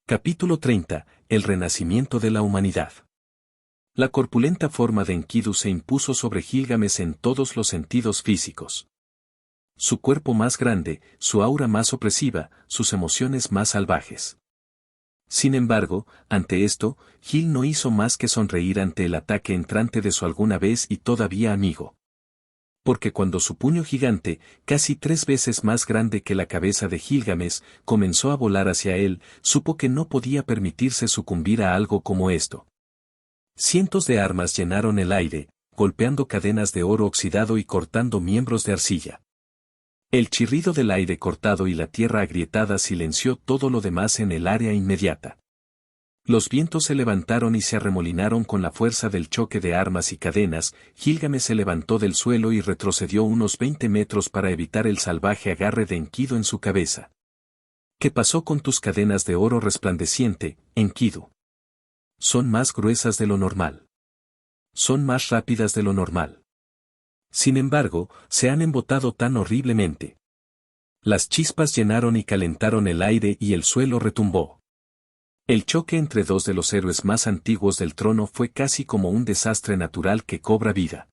Capítulo 30. El renacimiento de la humanidad. La corpulenta forma de Enkidu se impuso sobre Gilgamesh en todos los sentidos físicos. Su cuerpo más grande, su aura más opresiva, sus emociones más salvajes. Sin embargo, ante esto, Gil no hizo más que sonreír ante el ataque entrante de su alguna vez y todavía amigo. Porque cuando su puño gigante, casi 3 veces más grande que la cabeza de Gilgamesh, comenzó a volar hacia él, supo que no podía permitirse sucumbir a algo como esto. Cientos de armas llenaron el aire, golpeando cadenas de oro oxidado y cortando miembros de arcilla. El chirrido del aire cortado y la tierra agrietada silenció todo lo demás en el área inmediata. Los vientos se levantaron y se arremolinaron con la fuerza del choque de armas y cadenas. Gilgamesh se levantó del suelo y retrocedió unos 20 metros para evitar el salvaje agarre de Enkidu en su cabeza. ¿Qué pasó con tus cadenas de oro resplandeciente, Enkidu? Son más gruesas de lo normal. Son más rápidas de lo normal. Sin embargo, se han embotado tan horriblemente. Las chispas llenaron y calentaron el aire y el suelo retumbó. El choque entre dos de los héroes más antiguos del trono fue casi como un desastre natural que cobra vida.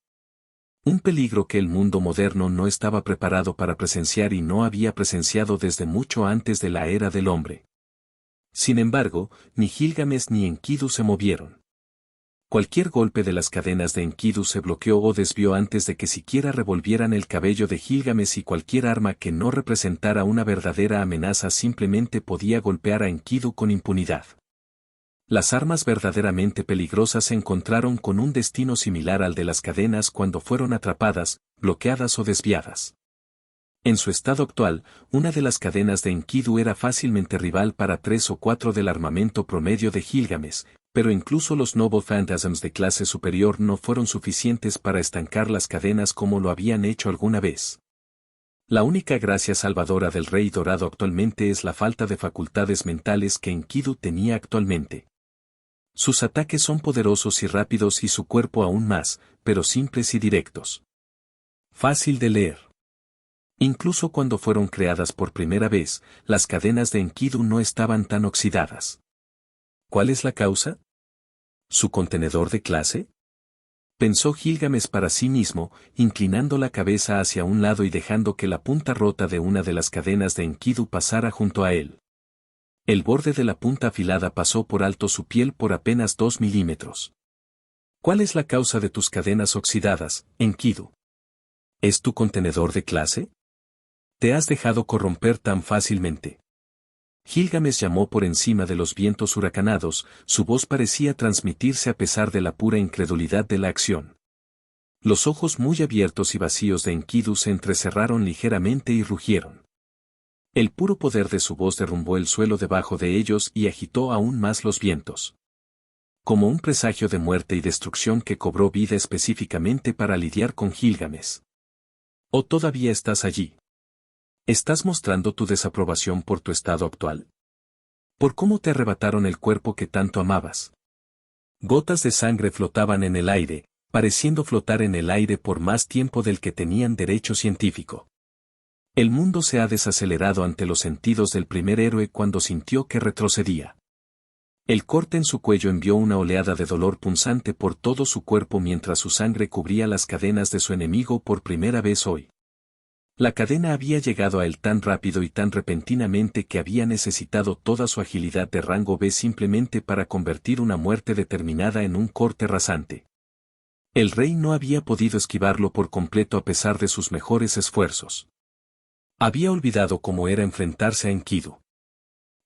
Un peligro que el mundo moderno no estaba preparado para presenciar y no había presenciado desde mucho antes de la era del hombre. Sin embargo, ni Gilgamesh ni Enkidu se movieron. Cualquier golpe de las cadenas de Enkidu se bloqueó o desvió antes de que siquiera revolvieran el cabello de Gilgamesh y cualquier arma que no representara una verdadera amenaza simplemente podía golpear a Enkidu con impunidad. Las armas verdaderamente peligrosas se encontraron con un destino similar al de las cadenas cuando fueron atrapadas, bloqueadas o desviadas. En su estado actual, una de las cadenas de Enkidu era fácilmente rival para 3 o 4 del armamento promedio de Gilgamesh, pero incluso los Noble Phantasms de clase superior no fueron suficientes para estancar las cadenas como lo habían hecho alguna vez. La única gracia salvadora del Rey Dorado actualmente es la falta de facultades mentales que Enkidu tenía actualmente. Sus ataques son poderosos y rápidos y su cuerpo aún más, pero simples y directos. Fácil de leer. Incluso cuando fueron creadas por primera vez, las cadenas de Enkidu no estaban tan oxidadas. ¿Cuál es la causa? ¿Su contenedor de clase? Pensó Gilgamesh para sí mismo, inclinando la cabeza hacia un lado y dejando que la punta rota de una de las cadenas de Enkidu pasara junto a él. El borde de la punta afilada pasó por alto su piel por apenas 2 milímetros. ¿Cuál es la causa de tus cadenas oxidadas, Enkidu? ¿Es tu contenedor de clase? ¿Te has dejado corromper tan fácilmente? Gilgamesh llamó por encima de los vientos huracanados, su voz parecía transmitirse a pesar de la pura incredulidad de la acción. Los ojos muy abiertos y vacíos de Enkidu se entrecerraron ligeramente y rugieron. El puro poder de su voz derrumbó el suelo debajo de ellos y agitó aún más los vientos. Como un presagio de muerte y destrucción que cobró vida específicamente para lidiar con Gilgamesh. ¿O todavía estás allí? ¿Estás mostrando tu desaprobación por tu estado actual? ¿Por cómo te arrebataron el cuerpo que tanto amabas? Gotas de sangre flotaban en el aire, pareciendo flotar en el aire por más tiempo del que tenían derecho científico. El mundo se ha desacelerado ante los sentidos del primer héroe cuando sintió que retrocedía. El corte en su cuello envió una oleada de dolor punzante por todo su cuerpo mientras su sangre cubría las cadenas de su enemigo por primera vez hoy. La cadena había llegado a él tan rápido y tan repentinamente que había necesitado toda su agilidad de rango B simplemente para convertir una muerte determinada en un corte rasante. El rey no había podido esquivarlo por completo a pesar de sus mejores esfuerzos. Había olvidado cómo era enfrentarse a Enkidu.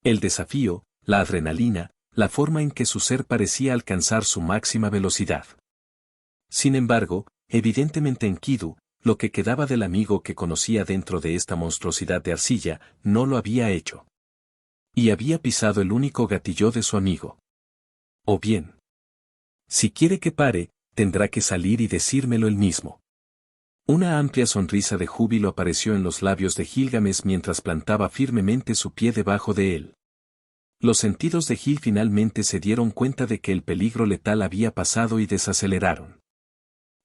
El desafío, la adrenalina, la forma en que su ser parecía alcanzar su máxima velocidad. Sin embargo, evidentemente Enkidu, lo que quedaba del amigo que conocía dentro de esta monstruosidad de arcilla, no lo había hecho. Y había pisado el único gatillo de su amigo. O bien, si quiere que pare, tendrá que salir y decírmelo él mismo. Una amplia sonrisa de júbilo apareció en los labios de Gilgamesh mientras plantaba firmemente su pie debajo de él. Los sentidos de Gil finalmente se dieron cuenta de que el peligro letal había pasado y desaceleraron.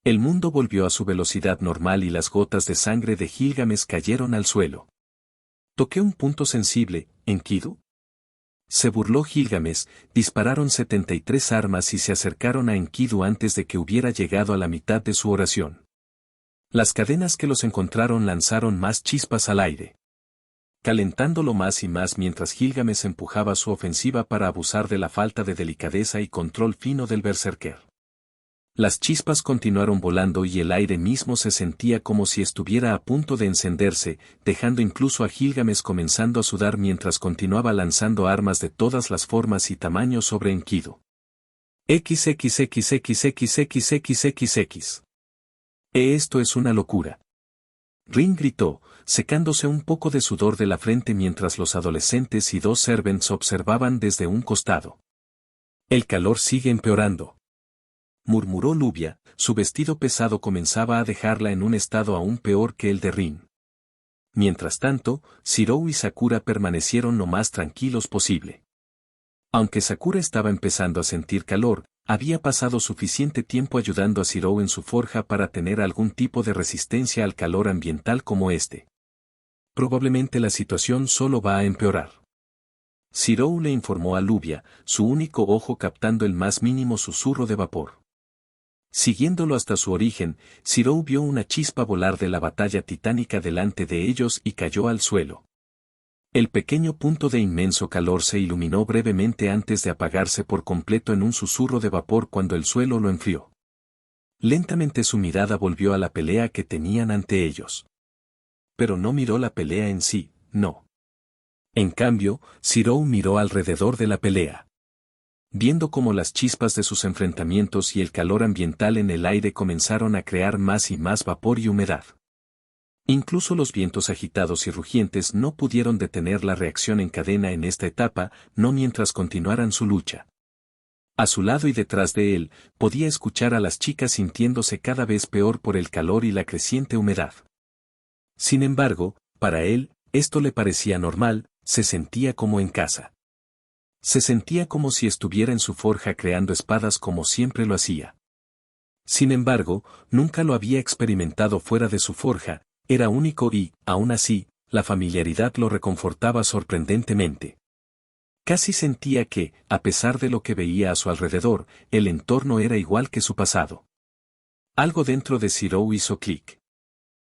El mundo volvió a su velocidad normal y las gotas de sangre de Gilgamesh cayeron al suelo. ¿Toqué un punto sensible, Enkidu? Se burló Gilgamesh, dispararon 73 armas y se acercaron a Enkidu antes de que hubiera llegado a la mitad de su oración. Las cadenas que los encontraron lanzaron más chispas al aire, calentándolo más y más mientras Gilgamesh empujaba su ofensiva para abusar de la falta de delicadeza y control fino del berserker. Las chispas continuaron volando y el aire mismo se sentía como si estuviera a punto de encenderse, dejando incluso a Gilgamesh comenzando a sudar mientras continuaba lanzando armas de todas las formas y tamaños sobre Enkidu. XXXXXXXXXX. Esto es una locura. Rin gritó, secándose un poco de sudor de la frente mientras los adolescentes y dos servants observaban desde un costado. El calor sigue empeorando, murmuró Luvia, su vestido pesado comenzaba a dejarla en un estado aún peor que el de Rin. Mientras tanto, Shirou y Sakura permanecieron lo más tranquilos posible. Aunque Sakura estaba empezando a sentir calor, había pasado suficiente tiempo ayudando a Shirou en su forja para tener algún tipo de resistencia al calor ambiental como este. Probablemente la situación solo va a empeorar. Shirou le informó a Luvia, su único ojo captando el más mínimo susurro de vapor. Siguiéndolo hasta su origen, Shirou vio una chispa volar de la batalla titánica delante de ellos y cayó al suelo. El pequeño punto de inmenso calor se iluminó brevemente antes de apagarse por completo en un susurro de vapor cuando el suelo lo enfrió. Lentamente su mirada volvió a la pelea que tenían ante ellos. Pero no miró la pelea en sí, no. En cambio, Shirou miró alrededor de la pelea. Viendo cómo las chispas de sus enfrentamientos y el calor ambiental en el aire comenzaron a crear más y más vapor y humedad. Incluso los vientos agitados y rugientes no pudieron detener la reacción en cadena en esta etapa, no mientras continuaran su lucha. A su lado y detrás de él, podía escuchar a las chicas sintiéndose cada vez peor por el calor y la creciente humedad. Sin embargo, para él, esto le parecía normal, se sentía como en casa. Se sentía como si estuviera en su forja creando espadas como siempre lo hacía. Sin embargo, nunca lo había experimentado fuera de su forja, era único y, aún así, la familiaridad lo reconfortaba sorprendentemente. Casi sentía que, a pesar de lo que veía a su alrededor, el entorno era igual que su pasado. Algo dentro de Shirou hizo clic.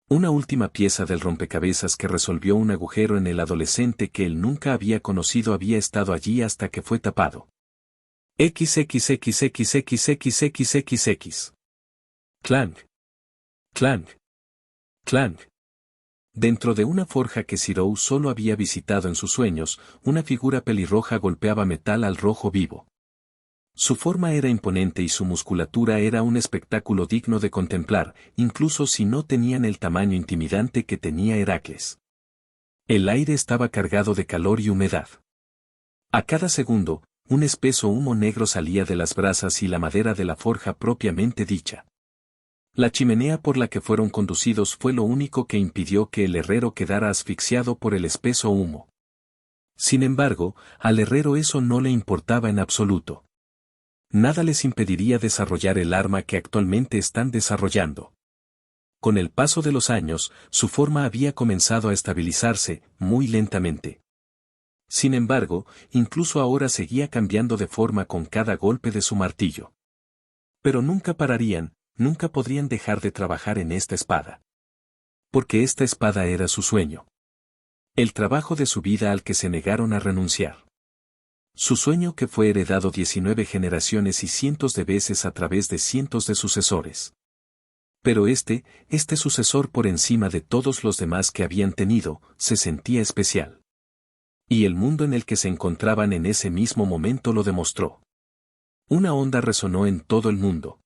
Una última pieza del rompecabezas que resolvió un agujero en el adolescente que él nunca había conocido había estado allí hasta que fue tapado. XXXXXXXXXX. Clank. Clank. Clank. Dentro de una forja que Shirou solo había visitado en sus sueños, una figura pelirroja golpeaba metal al rojo vivo. Su forma era imponente y su musculatura era un espectáculo digno de contemplar, incluso si no tenían el tamaño intimidante que tenía Heracles. El aire estaba cargado de calor y humedad. A cada segundo, un espeso humo negro salía de las brasas y la madera de la forja propiamente dicha. La chimenea por la que fueron conducidos fue lo único que impidió que el herrero quedara asfixiado por el espeso humo. Sin embargo, al herrero eso no le importaba en absoluto. Nada les impediría desarrollar el arma que actualmente están desarrollando. Con el paso de los años, su forma había comenzado a estabilizarse, muy lentamente. Sin embargo, incluso ahora seguía cambiando de forma con cada golpe de su martillo. Pero nunca pararían, nunca podrían dejar de trabajar en esta espada. Porque esta espada era su sueño. El trabajo de su vida al que se negaron a renunciar. Su sueño que fue heredado 19 generaciones y cientos de veces a través de cientos de sucesores. Pero este sucesor por encima de todos los demás que habían tenido, se sentía especial. Y el mundo en el que se encontraban en ese mismo momento lo demostró. Una onda resonó en todo el mundo.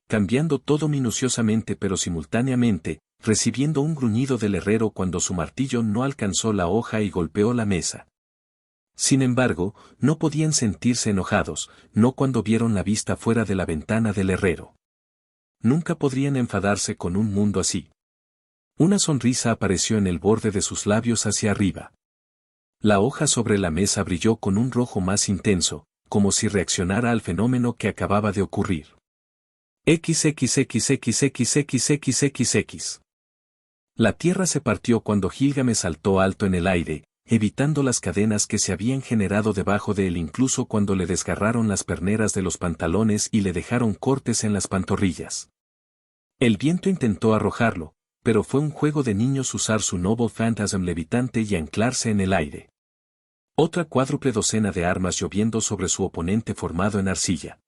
Cambiando todo minuciosamente pero simultáneamente, recibiendo un gruñido del herrero cuando su martillo no alcanzó la hoja y golpeó la mesa. Sin embargo, no podían sentirse enojados, no cuando vieron la vista fuera de la ventana del herrero. Nunca podrían enfadarse con un mundo así. Una sonrisa apareció en el borde de sus labios hacia arriba. La hoja sobre la mesa brilló con un rojo más intenso, como si reaccionara al fenómeno que acababa de ocurrir. XXXXXXXXX. La tierra se partió cuando Gilgamesh saltó alto en el aire, evitando las cadenas que se habían generado debajo de él incluso cuando le desgarraron las perneras de los pantalones y le dejaron cortes en las pantorrillas. El viento intentó arrojarlo, pero fue un juego de niños usar su Noble Phantasm levitante y anclarse en el aire. Otra cuádruple docena de armas lloviendo sobre su oponente formado en arcilla.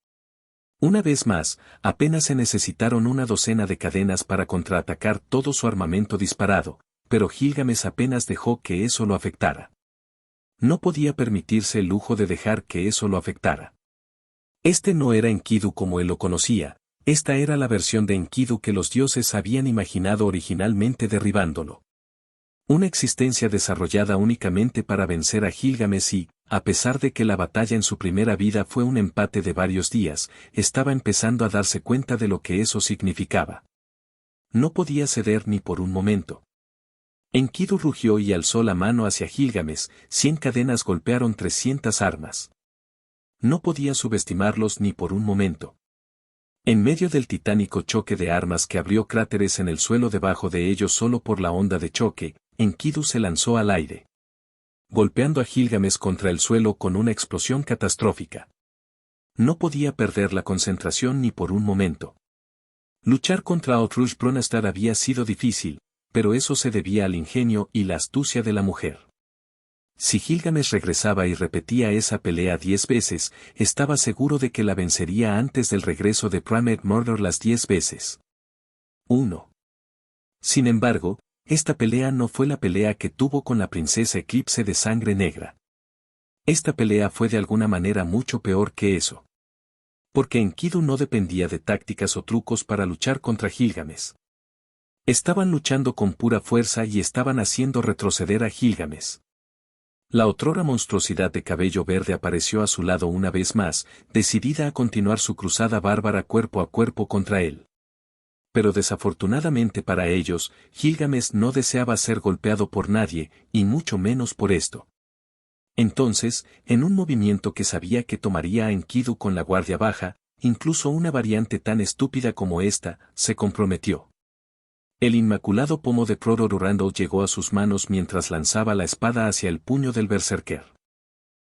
Una vez más, apenas se necesitaron una docena de cadenas para contraatacar todo su armamento disparado, pero Gilgamesh apenas dejó que eso lo afectara. No podía permitirse el lujo de dejar que eso lo afectara. Este no era Enkidu como él lo conocía, esta era la versión de Enkidu que los dioses habían imaginado originalmente derribándolo. Una existencia desarrollada únicamente para vencer a Gilgamesh y, a pesar de que la batalla en su primera vida fue un empate de varios días, estaba empezando a darse cuenta de lo que eso significaba. No podía ceder ni por un momento. Enkidu rugió y alzó la mano hacia Gilgamesh, 100 cadenas golpearon 300 armas. No podía subestimarlos ni por un momento. En medio del titánico choque de armas que abrió cráteres en el suelo debajo de ellos solo por la onda de choque, Enkidu se lanzó al aire, golpeando a Gilgamesh contra el suelo con una explosión catastrófica. No podía perder la concentración ni por un momento. Luchar contra Outrush Bronastad había sido difícil, pero eso se debía al ingenio y la astucia de la mujer. Si Gilgamesh regresaba y repetía esa pelea 10 veces, estaba seguro de que la vencería antes del regreso de Primeath Mordor las 10 veces. 1. Sin embargo, esta pelea no fue la pelea que tuvo con la princesa Eclipse de Sangre Negra. Esta pelea fue de alguna manera mucho peor que eso. Porque Enkidu no dependía de tácticas o trucos para luchar contra Gilgamesh. Estaban luchando con pura fuerza y estaban haciendo retroceder a Gilgamesh. La otrora monstruosidad de cabello verde apareció a su lado una vez más, decidida a continuar su cruzada bárbara cuerpo a cuerpo contra él. Pero desafortunadamente para ellos, Gilgamesh no deseaba ser golpeado por nadie, y mucho menos por esto. Entonces, en un movimiento que sabía que tomaría a Enkidu con la guardia baja, incluso una variante tan estúpida como esta, se comprometió. El inmaculado pomo de Prororurandal llegó a sus manos mientras lanzaba la espada hacia el puño del berserker.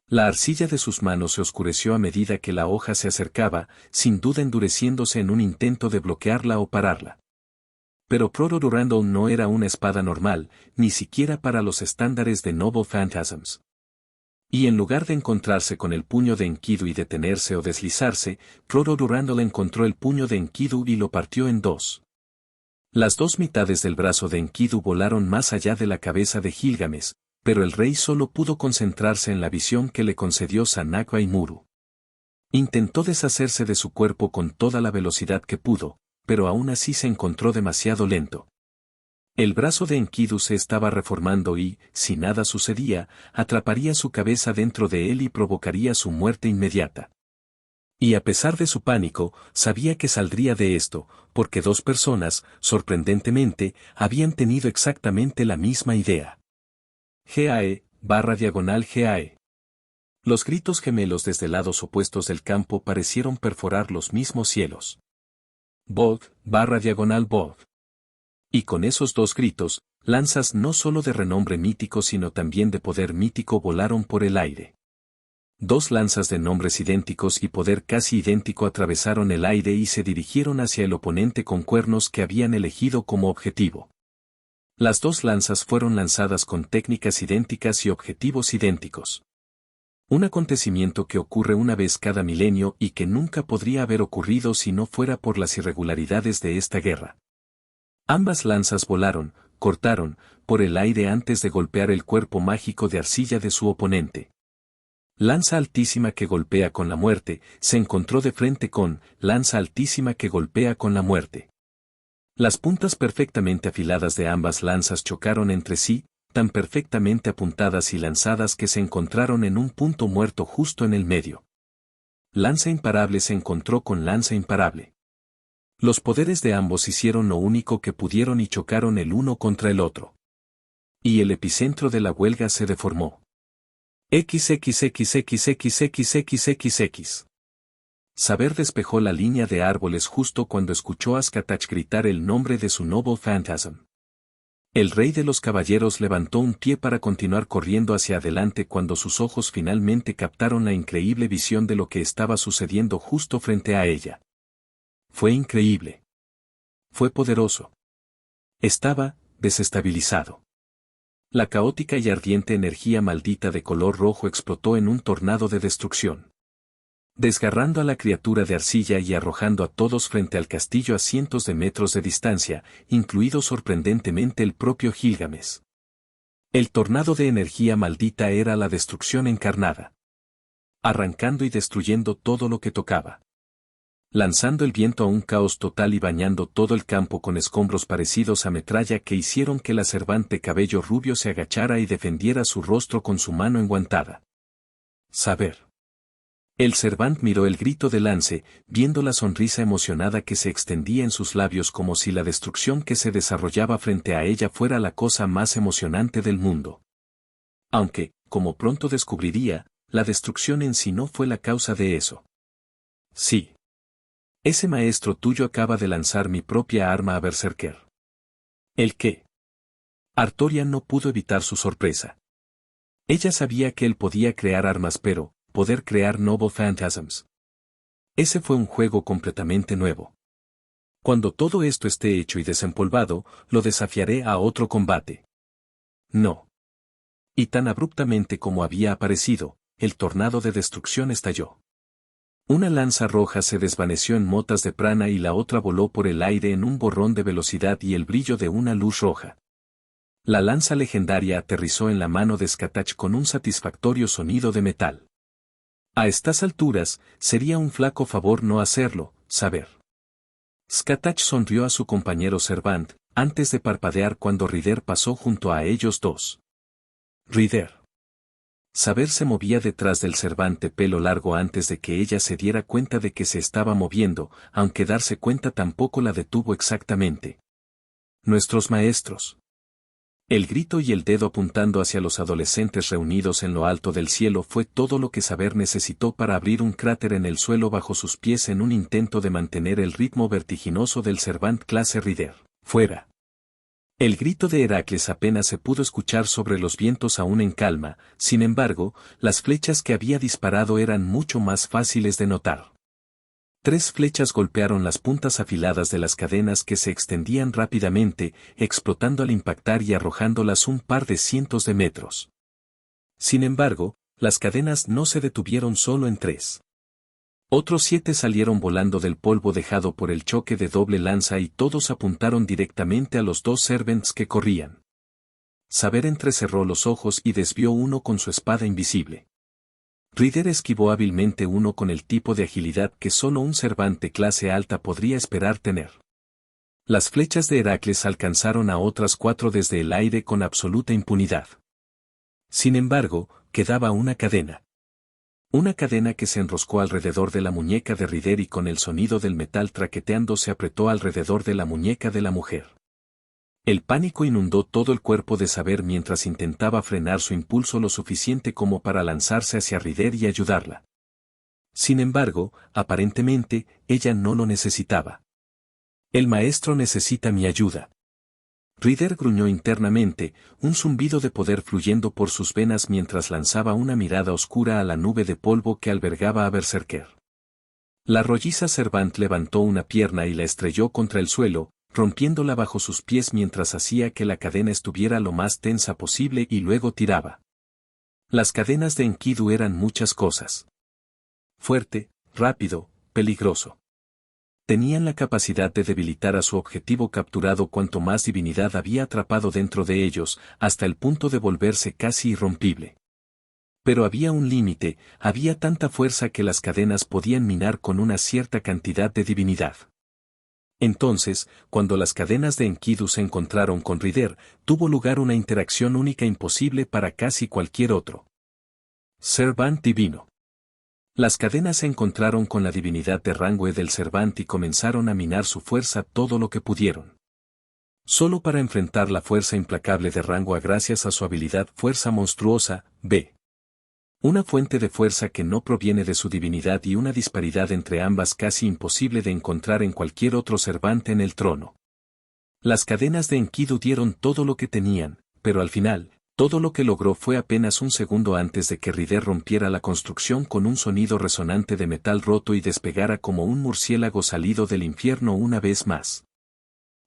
La arcilla de sus manos se oscureció a medida que la hoja se acercaba, sin duda endureciéndose en un intento de bloquearla o pararla. Pero Prororurandal no era una espada normal, ni siquiera para los estándares de Noble Phantasms. Y en lugar de encontrarse con el puño de Enkidu y detenerse o deslizarse, Prororurandal encontró el puño de Enkidu y lo partió en dos. Las dos mitades del brazo de Enkidu volaron más allá de la cabeza de Gilgamesh, pero el rey solo pudo concentrarse en la visión que le concedió Sanakva Imuru. Intentó deshacerse de su cuerpo con toda la velocidad que pudo, pero aún así se encontró demasiado lento. El brazo de Enkidu se estaba reformando y, si nada sucedía, atraparía su cabeza dentro de él y provocaría su muerte inmediata. Y a pesar de su pánico, sabía que saldría de esto, porque dos personas, sorprendentemente, habían tenido exactamente la misma idea. GAE/GAE. Los gritos gemelos desde lados opuestos del campo parecieron perforar los mismos cielos. BOD/BOD. Y con esos dos gritos, lanzas no solo de renombre mítico sino también de poder mítico volaron por el aire. Dos lanzas de nombres idénticos y poder casi idéntico atravesaron el aire y se dirigieron hacia el oponente con cuernos que habían elegido como objetivo. Las dos lanzas fueron lanzadas con técnicas idénticas y objetivos idénticos. Un acontecimiento que ocurre una vez cada milenio y que nunca podría haber ocurrido si no fuera por las irregularidades de esta guerra. Ambas lanzas volaron, cortaron, por el aire antes de golpear el cuerpo mágico de arcilla de su oponente. Lanza altísima que golpea con la muerte, se encontró de frente con lanza altísima que golpea con la muerte. Las puntas perfectamente afiladas de ambas lanzas chocaron entre sí, tan perfectamente apuntadas y lanzadas que se encontraron en un punto muerto justo en el medio. Lanza imparable se encontró con lanza imparable. Los poderes de ambos hicieron lo único que pudieron y chocaron el uno contra el otro. Y el epicentro de la huelga se deformó. XXXXXXXXX. Saber despejó la línea de árboles justo cuando escuchó a Skatach gritar el nombre de su Noble Phantasm. El rey de los caballeros levantó un pie para continuar corriendo hacia adelante cuando sus ojos finalmente captaron la increíble visión de lo que estaba sucediendo justo frente a ella. Fue increíble. Fue poderoso. Estaba desestabilizado. La caótica y ardiente energía maldita de color rojo explotó en un tornado de destrucción, desgarrando a la criatura de arcilla y arrojando a todos frente al castillo a cientos de metros de distancia, incluido sorprendentemente el propio Gilgamesh. El tornado de energía maldita era la destrucción encarnada, arrancando y destruyendo todo lo que tocaba, lanzando el viento a un caos total y bañando todo el campo con escombros parecidos a metralla que hicieron que la cervante cabello rubio se agachara y defendiera su rostro con su mano enguantada. Saber. El Servant miró el grito de Lance, viendo la sonrisa emocionada que se extendía en sus labios como si la destrucción que se desarrollaba frente a ella fuera la cosa más emocionante del mundo. Aunque, como pronto descubriría, la destrucción en sí no fue la causa de eso. Sí. Ese maestro tuyo acaba de lanzar mi propia arma a Berserker. ¿El qué? Artoria no pudo evitar su sorpresa. Ella sabía que él podía crear armas pero, poder crear Noble Phantasms. Ese fue un juego completamente nuevo. Cuando todo esto esté hecho y desempolvado, lo desafiaré a otro combate. No. Y tan abruptamente como había aparecido, el tornado de destrucción estalló. Una lanza roja se desvaneció en motas de prana y la otra voló por el aire en un borrón de velocidad y el brillo de una luz roja. La lanza legendaria aterrizó en la mano de Skatach con un satisfactorio sonido de metal. A estas alturas, sería un flaco favor no hacerlo, saber. Skatach sonrió a su compañero Servant, antes de parpadear cuando Ryder pasó junto a ellos dos. Ryder. Saber se movía detrás del Servant de pelo largo antes de que ella se diera cuenta de que se estaba moviendo, aunque darse cuenta tampoco la detuvo exactamente. Nuestros maestros. El grito y el dedo apuntando hacia los adolescentes reunidos en lo alto del cielo fue todo lo que Saber necesitó para abrir un cráter en el suelo bajo sus pies en un intento de mantener el ritmo vertiginoso del Servant clase Ryder. Fuera. El grito de Heracles apenas se pudo escuchar sobre los vientos aún en calma, sin embargo, las flechas que había disparado eran mucho más fáciles de notar. 3 flechas golpearon las puntas afiladas de las cadenas que se extendían rápidamente, explotando al impactar y arrojándolas un par de cientos de metros. Sin embargo, las cadenas no se detuvieron solo en 3. Otros 7 salieron volando del polvo dejado por el choque de doble lanza y todos apuntaron directamente a los 2 servants que corrían. Saber entrecerró los ojos y desvió uno con su espada invisible. Ryder esquivó hábilmente uno con el tipo de agilidad que solo un servante clase alta podría esperar tener. Las flechas de Heracles alcanzaron a otras 4 desde el aire con absoluta impunidad. Sin embargo, quedaba una cadena. Una cadena que se enroscó alrededor de la muñeca de Ryder y con el sonido del metal traqueteando se apretó alrededor de la muñeca de la mujer. El pánico inundó todo el cuerpo de Saber mientras intentaba frenar su impulso lo suficiente como para lanzarse hacia Ryder y ayudarla. Sin embargo, aparentemente, ella no lo necesitaba. El maestro necesita mi ayuda. Ryder gruñó internamente, un zumbido de poder fluyendo por sus venas mientras lanzaba una mirada oscura a la nube de polvo que albergaba a Berserker. La rolliza Servant levantó una pierna y la estrelló contra el suelo, rompiéndola bajo sus pies mientras hacía que la cadena estuviera lo más tensa posible y luego tiraba. Las cadenas de Enkidu eran muchas cosas. Fuerte, rápido, peligroso. Tenían la capacidad de debilitar a su objetivo capturado cuanto más divinidad había atrapado dentro de ellos, hasta el punto de volverse casi irrompible. Pero había un límite, había tanta fuerza que las cadenas podían minar con una cierta cantidad de divinidad. Entonces, cuando las cadenas de Enkidu se encontraron con Ryder, tuvo lugar una interacción única imposible para casi cualquier otro. Servant divino. Las cadenas se encontraron con la divinidad de Rangwe del Servant y comenzaron a minar su fuerza todo lo que pudieron. Solo para enfrentar la fuerza implacable de Rangwe gracias a su habilidad fuerza monstruosa, B. Una fuente de fuerza que no proviene de su divinidad y una disparidad entre ambas casi imposible de encontrar en cualquier otro Servant en el trono. Las cadenas de Enkidu dieron todo lo que tenían, pero al final, todo lo que logró fue apenas un segundo antes de que Ryder rompiera la construcción con un sonido resonante de metal roto y despegara como un murciélago salido del infierno una vez más.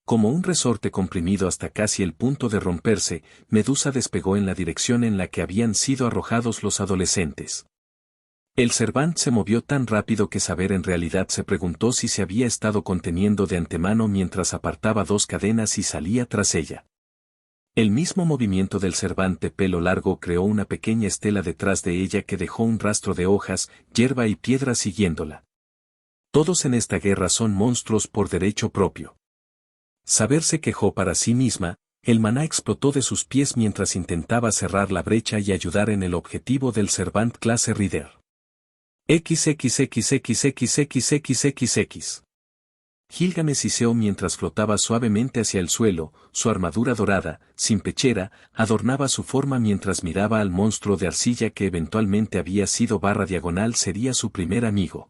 Como un resorte comprimido hasta casi el punto de romperse, Medusa despegó en la dirección en la que habían sido arrojados los adolescentes. El Servant se movió tan rápido que Saber en realidad se preguntó si se había estado conteniendo de antemano mientras apartaba dos cadenas y salía tras ella. El mismo movimiento del Servant de pelo largo creó una pequeña estela detrás de ella que dejó un rastro de hojas, hierba y piedras siguiéndola. Todos en esta guerra son monstruos por derecho propio. Saber se quejó para sí misma, el maná explotó de sus pies mientras intentaba cerrar la brecha y ayudar en el objetivo del Servant clase Ryder. XXXXXXXXX. Gilgamesh hiceó mientras flotaba suavemente hacia el suelo, su armadura dorada, sin pechera, adornaba su forma mientras miraba al monstruo de arcilla que eventualmente había sido barra diagonal sería su primer amigo.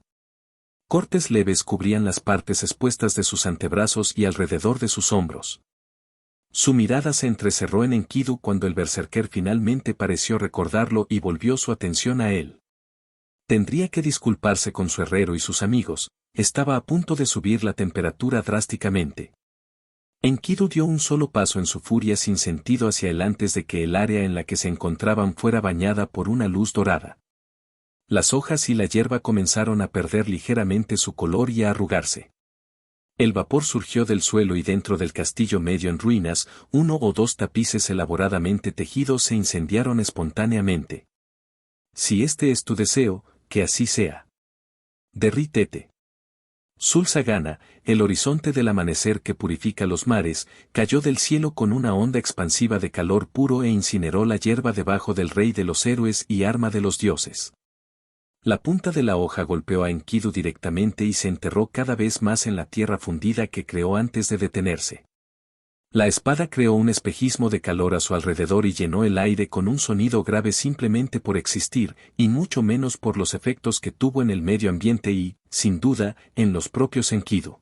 Cortes leves cubrían las partes expuestas de sus antebrazos y alrededor de sus hombros. Su mirada se entrecerró en Enkidu cuando el berserker finalmente pareció recordarlo y volvió su atención a él. Tendría que disculparse con su herrero y sus amigos, estaba a punto de subir la temperatura drásticamente. Enkidu dio un solo paso en su furia sin sentido hacia él antes de que el área en la que se encontraban fuera bañada por una luz dorada. Las hojas y la hierba comenzaron a perder ligeramente su color y a arrugarse. El vapor surgió del suelo y dentro del castillo medio en ruinas, uno o dos tapices elaboradamente tejidos se incendiaron espontáneamente. Si este es tu deseo, que así sea. Derrítete. Sul-Sagana, el horizonte del amanecer que purifica los mares, cayó del cielo con una onda expansiva de calor puro e incineró la hierba debajo del rey de los héroes y arma de los dioses. La punta de la hoja golpeó a Enkidu directamente y se enterró cada vez más en la tierra fundida que creó antes de detenerse. La espada creó un espejismo de calor a su alrededor y llenó el aire con un sonido grave simplemente por existir, y mucho menos por los efectos que tuvo en el medio ambiente y, sin duda, en los propios Enkidu.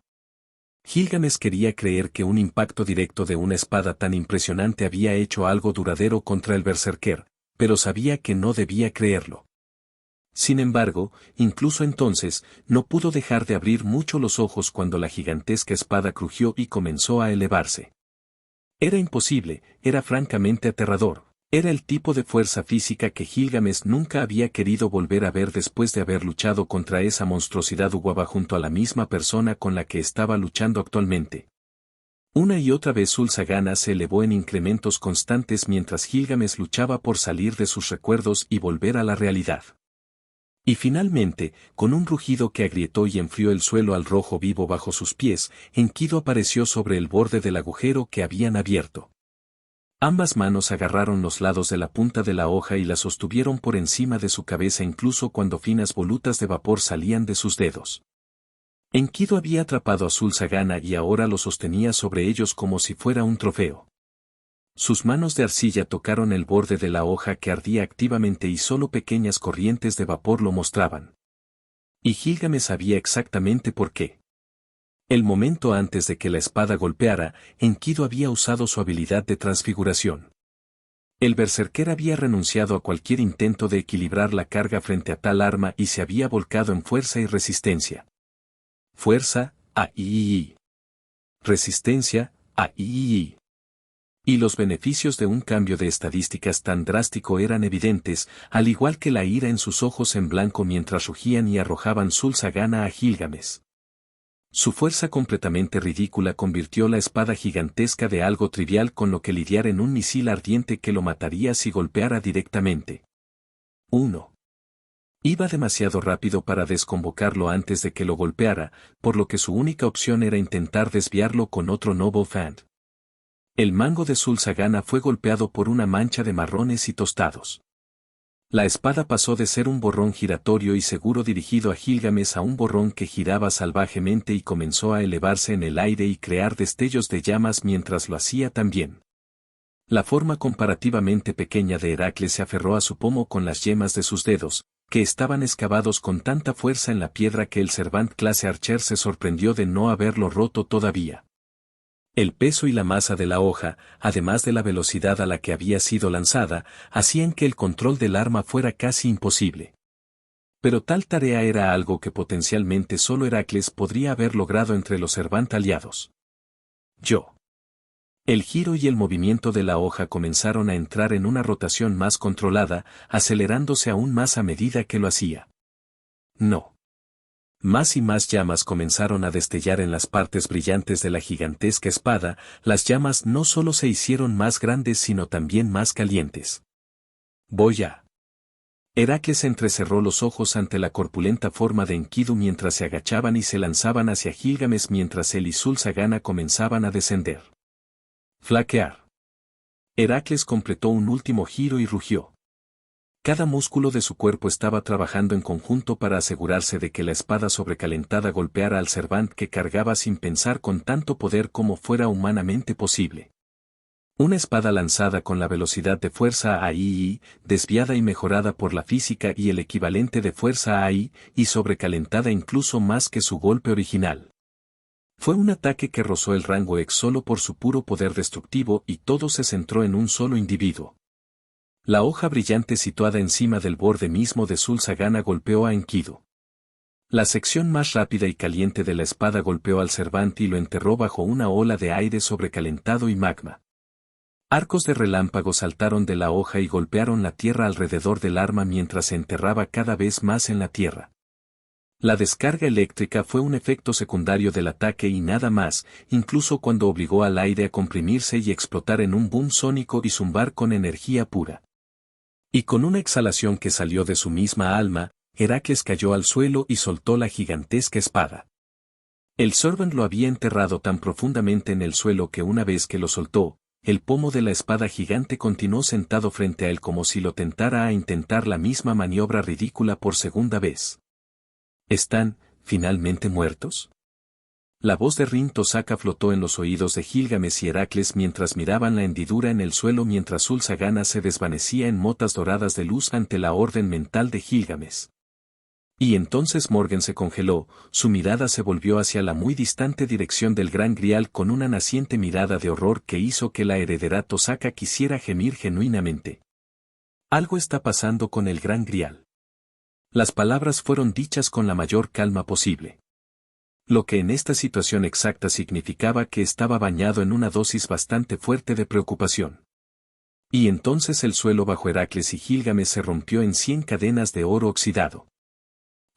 Gilgamesh quería creer que un impacto directo de una espada tan impresionante había hecho algo duradero contra el berserker, pero sabía que no debía creerlo. Sin embargo, incluso entonces, no pudo dejar de abrir mucho los ojos cuando la gigantesca espada crujió y comenzó a elevarse. Era imposible, era francamente aterrador, era el tipo de fuerza física que Gilgamesh nunca había querido volver a ver después de haber luchado contra esa monstruosidad Uwaba junto a la misma persona con la que estaba luchando actualmente. Una y otra vez Sul-Sagana se elevó en incrementos constantes mientras Gilgamesh luchaba por salir de sus recuerdos y volver a la realidad. Y finalmente, con un rugido que agrietó y enfrió el suelo al rojo vivo bajo sus pies, Enkidu apareció sobre el borde del agujero que habían abierto. Ambas manos agarraron los lados de la punta de la hoja y la sostuvieron por encima de su cabeza incluso cuando finas volutas de vapor salían de sus dedos. Enkidu había atrapado a Sul-Sagana y ahora lo sostenía sobre ellos como si fuera un trofeo. Sus manos de arcilla tocaron el borde de la hoja que ardía activamente y solo pequeñas corrientes de vapor lo mostraban. Y Gilgamesh sabía exactamente por qué. El momento antes de que la espada golpeara, Enkidu había usado su habilidad de transfiguración. El berserker había renunciado a cualquier intento de equilibrar la carga frente a tal arma y se había volcado en fuerza y resistencia. Fuerza, ¡ay! Resistencia, ¡ay! Y los beneficios de un cambio de estadísticas tan drástico eran evidentes, al igual que la ira en sus ojos en blanco mientras rugían y arrojaban Sul-Sagana a Gilgamesh. Su fuerza completamente ridícula convirtió la espada gigantesca de algo trivial con lo que lidiar en un misil ardiente que lo mataría si golpeara directamente. 1. Iba demasiado rápido para desconvocarlo antes de que lo golpeara, por lo que su única opción era intentar desviarlo con otro Noble Fand. El mango de Sul-Sagana fue golpeado por una mancha de marrones y tostados. La espada pasó de ser un borrón giratorio y seguro dirigido a Gilgamesh a un borrón que giraba salvajemente y comenzó a elevarse en el aire y crear destellos de llamas mientras lo hacía también. La forma comparativamente pequeña de Heracles se aferró a su pomo con las yemas de sus dedos, que estaban excavados con tanta fuerza en la piedra que el Servant clase Archer se sorprendió de no haberlo roto todavía. El peso y la masa de la hoja, además de la velocidad a la que había sido lanzada, hacían que el control del arma fuera casi imposible. Pero tal tarea era algo que potencialmente solo Heracles podría haber logrado entre los Cervant aliados. Yo. El giro y el movimiento de la hoja comenzaron a entrar en una rotación más controlada, acelerándose aún más a medida que lo hacía. No. Más y más llamas comenzaron a destellar en las partes brillantes de la gigantesca espada. Las llamas no solo se hicieron más grandes sino también más calientes. Voy a. Heracles entrecerró los ojos ante la corpulenta forma de Enkidu mientras se agachaban y se lanzaban hacia Gilgamesh mientras él y Sul-Sagana comenzaban a descender. Flaquear. Heracles completó un último giro y rugió. Cada músculo de su cuerpo estaba trabajando en conjunto para asegurarse de que la espada sobrecalentada golpeara al Cervant que cargaba sin pensar con tanto poder como fuera humanamente posible. Una espada lanzada con la velocidad de fuerza AI, desviada y mejorada por la física y el equivalente de fuerza AI, y sobrecalentada incluso más que su golpe original. Fue un ataque que rozó el rango X solo por su puro poder destructivo y todo se centró en un solo individuo. La hoja brillante situada encima del borde mismo de Sul-Sagana golpeó a Enkidu. La sección más rápida y caliente de la espada golpeó al Cervant y lo enterró bajo una ola de aire sobrecalentado y magma. Arcos de relámpago saltaron de la hoja y golpearon la tierra alrededor del arma mientras se enterraba cada vez más en la tierra. La descarga eléctrica fue un efecto secundario del ataque y nada más, incluso cuando obligó al aire a comprimirse y explotar en un boom sónico y zumbar con energía pura. Y con una exhalación que salió de su misma alma, Heracles cayó al suelo y soltó la gigantesca espada. El Servant lo había enterrado tan profundamente en el suelo que una vez que lo soltó, el pomo de la espada gigante continuó sentado frente a él como si lo tentara a intentar la misma maniobra ridícula por segunda vez. ¿Están, finalmente muertos? La voz de Rin-Tosaka flotó en los oídos de Gilgamesh y Heracles mientras miraban la hendidura en el suelo mientras Sul-Sagana se desvanecía en motas doradas de luz ante la orden mental de Gilgamesh. Y entonces Morgan se congeló, su mirada se volvió hacia la muy distante dirección del Gran Grial con una naciente mirada de horror que hizo que la heredera Tosaka quisiera gemir genuinamente. Algo está pasando con el Gran Grial. Las palabras fueron dichas con la mayor calma posible. Lo que en esta situación exacta significaba que estaba bañado en una dosis bastante fuerte de preocupación. Y entonces el suelo bajo Heracles y Gilgamesh se rompió en 100 cadenas de oro oxidado.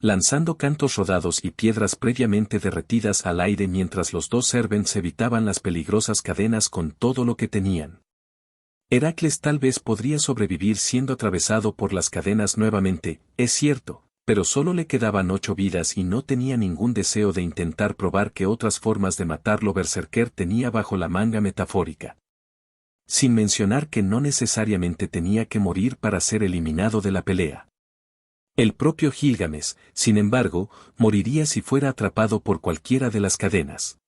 Lanzando cantos rodados y piedras previamente derretidas al aire mientras los dos Servants evitaban las peligrosas cadenas con todo lo que tenían. Heracles tal vez podría sobrevivir siendo atravesado por las cadenas nuevamente, es cierto, pero solo le quedaban 8 vidas y no tenía ningún deseo de intentar probar que otras formas de matarlo Berserker tenía bajo la manga metafórica. Sin mencionar que no necesariamente tenía que morir para ser eliminado de la pelea. El propio Gilgamesh, sin embargo, moriría si fuera atrapado por cualquiera de las cadenas.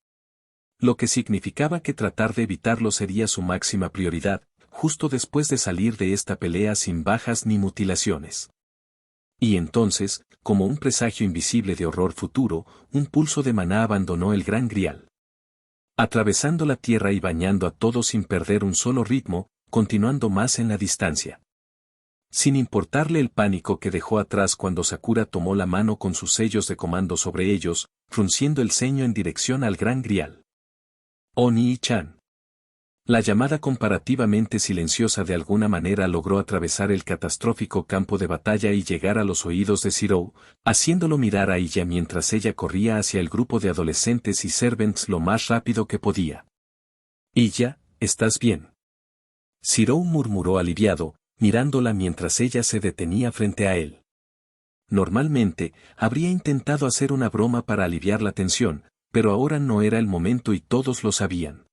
Lo que significaba que tratar de evitarlo sería su máxima prioridad, justo después de salir de esta pelea sin bajas ni mutilaciones. Y entonces, como un presagio invisible de horror futuro, un pulso de maná abandonó el Gran Grial. Atravesando la tierra y bañando a todos sin perder un solo ritmo, continuando más en la distancia. Sin importarle el pánico que dejó atrás cuando Sakura tomó la mano con sus sellos de comando sobre ellos, frunciendo el ceño en dirección al Gran Grial. Oni-chan. La llamada comparativamente silenciosa de alguna manera logró atravesar el catastrófico campo de batalla y llegar a los oídos de Zirou, haciéndolo mirar a ella mientras ella corría hacia el grupo de adolescentes y servants lo más rápido que podía. Illa, ¿estás bien? Zirou murmuró aliviado, mirándola mientras ella se detenía frente a él. Normalmente, habría intentado hacer una broma para aliviar la tensión, pero ahora no era el momento y todos lo sabían.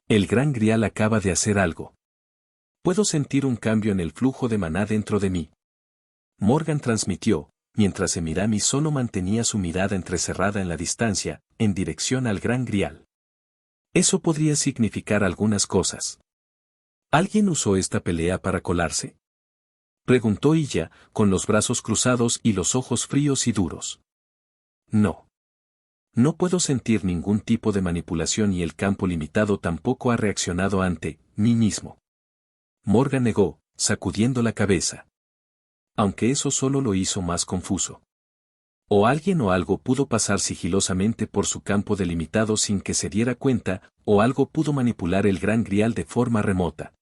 El Gran Grial acaba de hacer algo. Puedo sentir un cambio en el flujo de maná dentro de mí. Morgan transmitió, mientras Emirami solo mantenía su mirada entrecerrada en la distancia, en dirección al Gran Grial. Eso podría significar algunas cosas. ¿Alguien usó esta pelea para colarse? Preguntó Illa, con los brazos cruzados y los ojos fríos y duros. No. No puedo sentir ningún tipo de manipulación y el campo limitado tampoco ha reaccionado ante mí mismo. Morgan negó, sacudiendo la cabeza. Aunque eso solo lo hizo más confuso. O alguien o algo pudo pasar sigilosamente por su campo delimitado sin que se diera cuenta, o algo pudo manipular el Gran Grial de forma remota.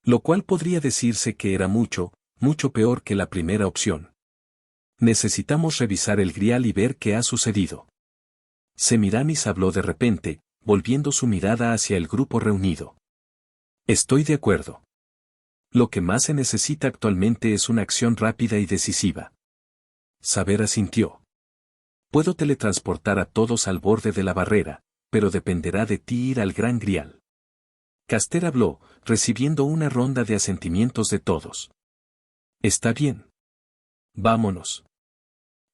Lo cual podría decirse que era mucho, mucho peor que la primera opción. Necesitamos revisar el Grial y ver qué ha sucedido. Semiramis habló de repente, volviendo su mirada hacia el grupo reunido. Estoy de acuerdo. Lo que más se necesita actualmente es una acción rápida y decisiva. Saber asintió. Puedo teletransportar a todos al borde de la barrera, pero dependerá de ti ir al Gran Grial. Caster habló, recibiendo una ronda de asentimientos de todos. Está bien. Vámonos.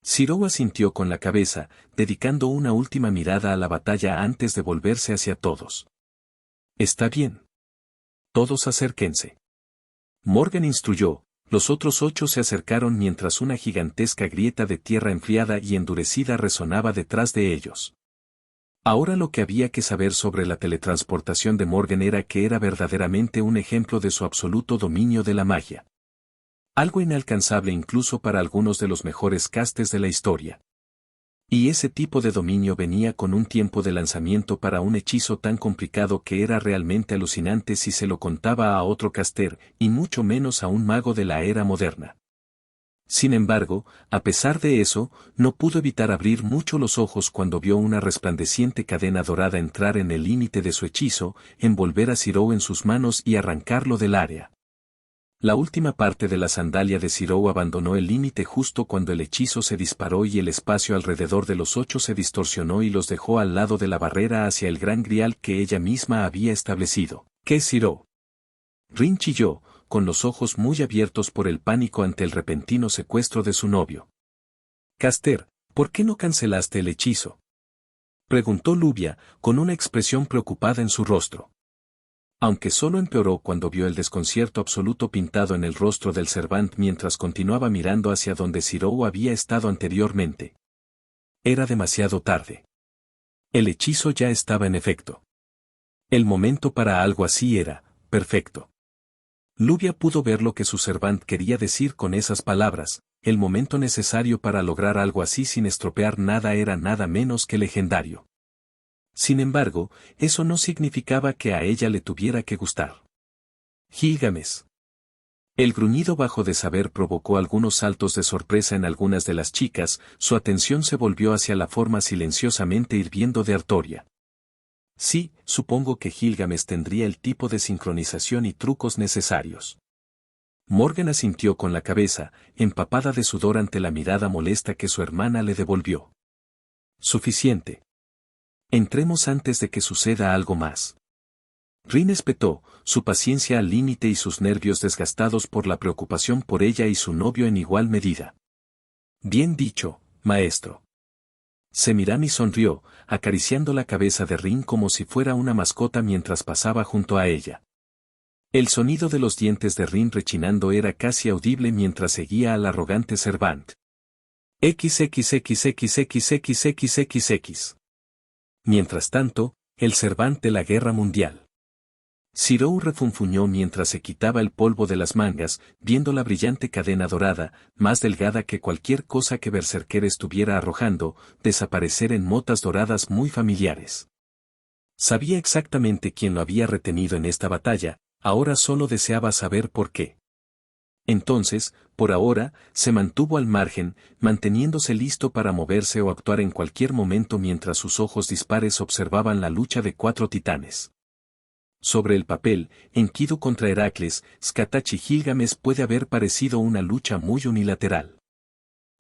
Zirou asintió con la cabeza, dedicando una última mirada a la batalla antes de volverse hacia todos. Está bien. Todos acérquense. Morgan instruyó, los otros 8 se acercaron mientras una gigantesca grieta de tierra enfriada y endurecida resonaba detrás de ellos. Ahora lo que había que saber sobre la teletransportación de Morgan era que era verdaderamente un ejemplo de su absoluto dominio de la magia. Algo inalcanzable incluso para algunos de los mejores castes de la historia. Y ese tipo de dominio venía con un tiempo de lanzamiento para un hechizo tan complicado que era realmente alucinante si se lo contaba a otro caster, y mucho menos a un mago de la era moderna. Sin embargo, a pesar de eso, no pudo evitar abrir mucho los ojos cuando vio una resplandeciente cadena dorada entrar en el límite de su hechizo, envolver a Zirou en sus manos y arrancarlo del área. La última parte de la sandalia de Zirou abandonó el límite justo cuando el hechizo se disparó y el espacio alrededor de los 8 se distorsionó y los dejó al lado de la barrera hacia el Gran Grial que ella misma había establecido. ¿Qué Zirou? Rin chilló, con los ojos muy abiertos por el pánico ante el repentino secuestro de su novio. Caster, ¿por qué no cancelaste el hechizo? Preguntó Luvia, con una expresión preocupada en su rostro. Aunque solo empeoró cuando vio el desconcierto absoluto pintado en el rostro del Servant mientras continuaba mirando hacia donde Zirou había estado anteriormente. Era demasiado tarde. El hechizo ya estaba en efecto. El momento para algo así era perfecto. Luvia pudo ver lo que su Servant quería decir con esas palabras, el momento necesario para lograr algo así sin estropear nada era nada menos que legendario. Sin embargo, eso no significaba que a ella le tuviera que gustar. Gilgamesh. El gruñido bajo de saber provocó algunos saltos de sorpresa en algunas de las chicas, su atención se volvió hacia la forma silenciosamente hirviendo de Artoria. Sí, supongo que Gilgamesh tendría el tipo de sincronización y trucos necesarios. Morgan asintió con la cabeza, empapada de sudor ante la mirada molesta que su hermana le devolvió. Suficiente. Entremos antes de que suceda algo más. Rin espetó, su paciencia al límite y sus nervios desgastados por la preocupación por ella y su novio en igual medida. Bien dicho, maestro. Semiramis sonrió, acariciando la cabeza de Rin como si fuera una mascota mientras pasaba junto a ella. El sonido de los dientes de Rin rechinando era casi audible mientras seguía al arrogante Servant. XXXXXXXXX. Mientras tanto, el Servant de la Guerra Mundial. Zirou refunfuñó mientras se quitaba el polvo de las mangas, viendo la brillante cadena dorada, más delgada que cualquier cosa que Berserker estuviera arrojando, desaparecer en motas doradas muy familiares. Sabía exactamente quién lo había retenido en esta batalla, ahora solo deseaba saber por qué. Entonces, por ahora, se mantuvo al margen, manteniéndose listo para moverse o actuar en cualquier momento mientras sus ojos dispares observaban la lucha de 4 titanes. Sobre el papel, Enkidu contra Heracles, Skatachi Gilgamesh puede haber parecido una lucha muy unilateral.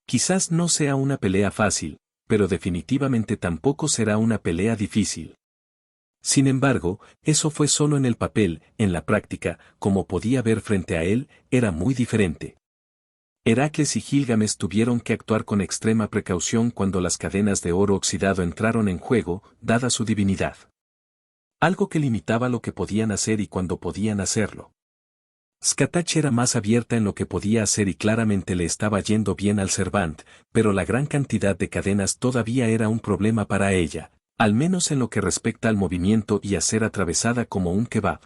Quizás no sea una pelea fácil, pero definitivamente tampoco será una pelea difícil. Sin embargo, eso fue solo en el papel, en la práctica, como podía ver frente a él, era muy diferente. Heracles y Gilgamesh tuvieron que actuar con extrema precaución cuando las cadenas de oro oxidado entraron en juego, dada su divinidad. Algo que limitaba lo que podían hacer y cuando podían hacerlo. Skatach era más abierta en lo que podía hacer y claramente le estaba yendo bien al Servant, pero la gran cantidad de cadenas todavía era un problema para ella, al menos en lo que respecta al movimiento y a ser atravesada como un kebab.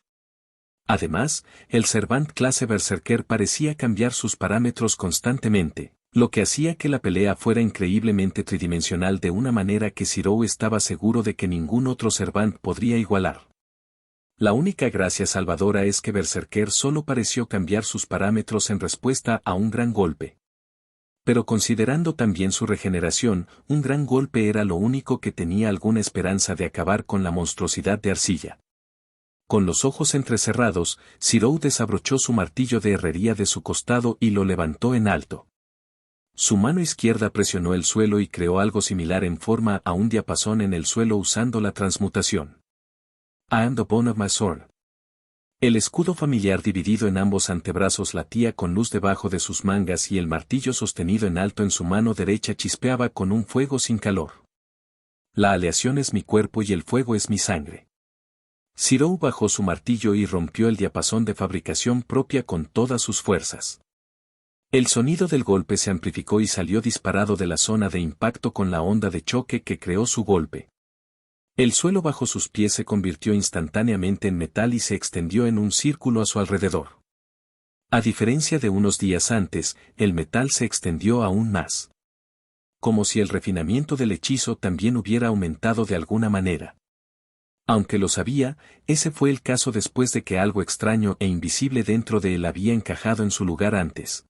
Además, el Servant clase Berserker parecía cambiar sus parámetros constantemente, lo que hacía que la pelea fuera increíblemente tridimensional de una manera que Zero estaba seguro de que ningún otro Servant podría igualar. La única gracia salvadora es que Berserker solo pareció cambiar sus parámetros en respuesta a un gran golpe. Pero considerando también su regeneración, un gran golpe era lo único que tenía alguna esperanza de acabar con la monstruosidad de arcilla. Con los ojos entrecerrados, Zero desabrochó su martillo de herrería de su costado y lo levantó en alto. Su mano izquierda presionó el suelo y creó algo similar en forma a un diapasón en el suelo usando la transmutación. I am the bone of my sword. El escudo familiar dividido en ambos antebrazos latía con luz debajo de sus mangas y el martillo sostenido en alto en su mano derecha chispeaba con un fuego sin calor. La aleación es mi cuerpo y el fuego es mi sangre. Zero bajó su martillo y rompió el diapasón de fabricación propia con todas sus fuerzas. El sonido del golpe se amplificó y salió disparado de la zona de impacto con la onda de choque que creó su golpe. El suelo bajo sus pies se convirtió instantáneamente en metal y se extendió en un círculo a su alrededor. A diferencia de unos días antes, el metal se extendió aún más. Como si el refinamiento del hechizo también hubiera aumentado de alguna manera. Aunque lo sabía, ese fue el caso después de que algo extraño e invisible dentro de él había encajado en su lugar antes.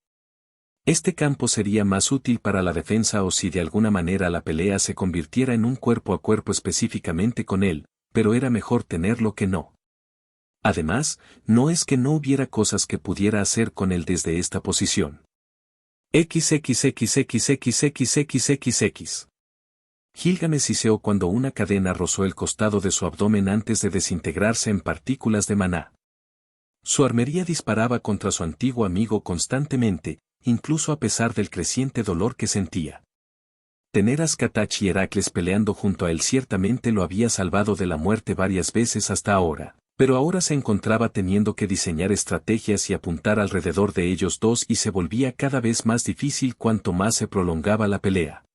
Este campo sería más útil para la defensa o si de alguna manera la pelea se convirtiera en un cuerpo a cuerpo específicamente con él, pero era mejor tenerlo que no. Además, no es que no hubiera cosas que pudiera hacer con él desde esta posición. XXXXXXXXX. Gilgamesh siseó cuando una cadena rozó el costado de su abdomen antes de desintegrarse en partículas de maná. Su armería disparaba contra su antiguo amigo constantemente, incluso a pesar del creciente dolor que sentía. Tener a Skatach y Heracles peleando junto a él ciertamente lo había salvado de la muerte varias veces hasta ahora, pero ahora se encontraba teniendo que diseñar estrategias y apuntar alrededor de ellos dos y se volvía cada vez más difícil cuanto más se prolongaba la pelea.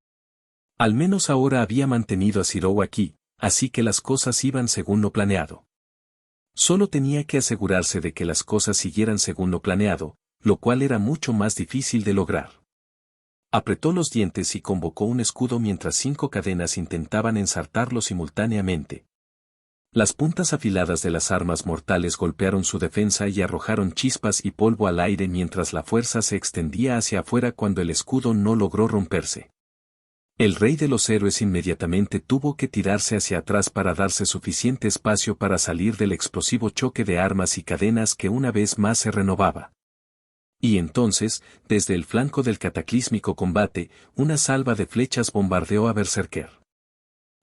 Al menos ahora había mantenido a Zero aquí, así que las cosas iban según lo planeado. Solo tenía que asegurarse de que las cosas siguieran según lo planeado, lo cual era mucho más difícil de lograr. Apretó los dientes y convocó un escudo mientras 5 cadenas intentaban ensartarlo simultáneamente. Las puntas afiladas de las armas mortales golpearon su defensa y arrojaron chispas y polvo al aire mientras la fuerza se extendía hacia afuera cuando el escudo no logró romperse. El rey de los héroes inmediatamente tuvo que tirarse hacia atrás para darse suficiente espacio para salir del explosivo choque de armas y cadenas que una vez más se renovaba. Y entonces, desde el flanco del cataclísmico combate, una salva de flechas bombardeó a Berserker.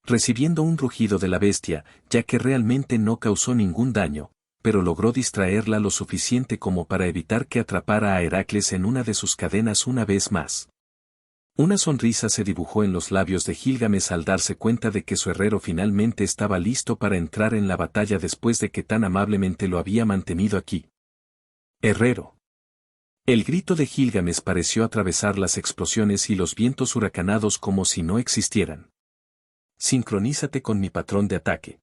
Recibiendo un rugido de la bestia, ya que realmente no causó ningún daño, pero logró distraerla lo suficiente como para evitar que atrapara a Heracles en una de sus cadenas una vez más. Una sonrisa se dibujó en los labios de Gilgamesh al darse cuenta de que su herrero finalmente estaba listo para entrar en la batalla después de que tan amablemente lo había mantenido aquí. ¡Herrero! El grito de Gilgamesh pareció atravesar las explosiones y los vientos huracanados como si no existieran. Sincronízate con mi patrón de ataque.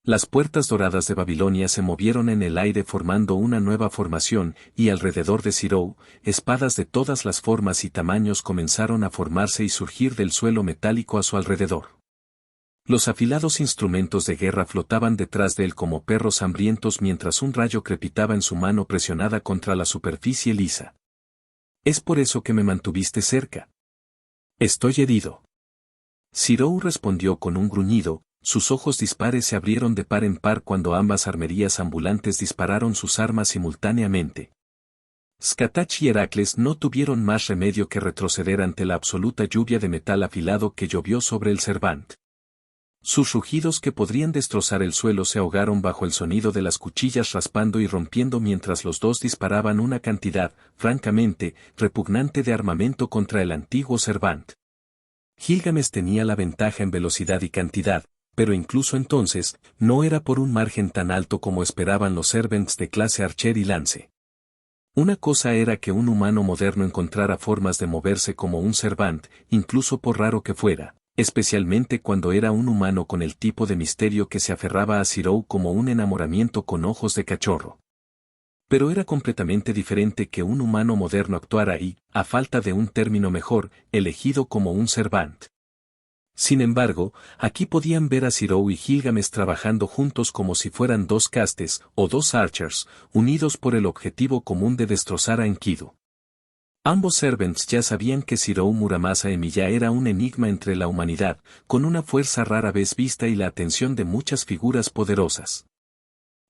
Las puertas doradas de Babilonia se movieron en el aire formando una nueva formación, y alrededor de Zero, espadas de todas las formas y tamaños comenzaron a formarse y surgir del suelo metálico a su alrededor. Los afilados instrumentos de guerra flotaban detrás de él como perros hambrientos mientras un rayo crepitaba en su mano presionada contra la superficie lisa. Es por eso que me mantuviste cerca. Estoy herido. Zero respondió con un gruñido, sus ojos dispares se abrieron de par en par cuando ambas armerías ambulantes dispararon sus armas simultáneamente. Skatach y Heracles no tuvieron más remedio que retroceder ante la absoluta lluvia de metal afilado que llovió sobre el Servant. Sus rugidos que podrían destrozar el suelo se ahogaron bajo el sonido de las cuchillas raspando y rompiendo mientras los dos disparaban una cantidad, francamente, repugnante de armamento contra el antiguo Servant. Gilgamesh tenía la ventaja en velocidad y cantidad, pero incluso entonces, no era por un margen tan alto como esperaban los Servants de clase Archer y Lance. Una cosa era que un humano moderno encontrara formas de moverse como un Servant, incluso por raro que fuera, especialmente cuando era un humano con el tipo de misterio que se aferraba a Zero como un enamoramiento con ojos de cachorro. Pero era completamente diferente que un humano moderno actuara y, a falta de un término mejor, elegido como un Servant. Sin embargo, aquí podían ver a Zero y Gilgamesh trabajando juntos como si fueran dos castes, o dos archers, unidos por el objetivo común de destrozar a Enkidu. Ambos servants ya sabían que Zero Muramasa Emiya era un enigma entre la humanidad, con una fuerza rara vez vista y la atención de muchas figuras poderosas.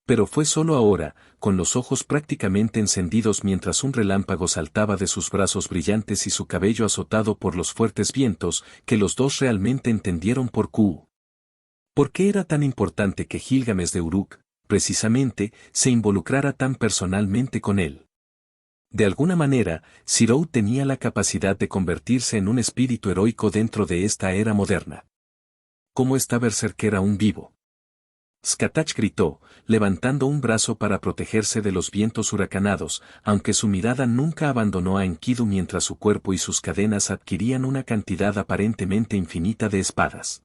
Pero fue solo ahora, con los ojos prácticamente encendidos mientras un relámpago saltaba de sus brazos brillantes y su cabello azotado por los fuertes vientos, que los dos realmente entendieron por qué era tan importante que Gilgamesh de Uruk, precisamente, se involucrara tan personalmente con él. De alguna manera, Zero tenía la capacidad de convertirse en un espíritu heroico dentro de esta era moderna. ¿Cómo está berserker aún vivo? Skatach gritó, levantando un brazo para protegerse de los vientos huracanados, aunque su mirada nunca abandonó a Enkidu mientras su cuerpo y sus cadenas adquirían una cantidad aparentemente infinita de espadas.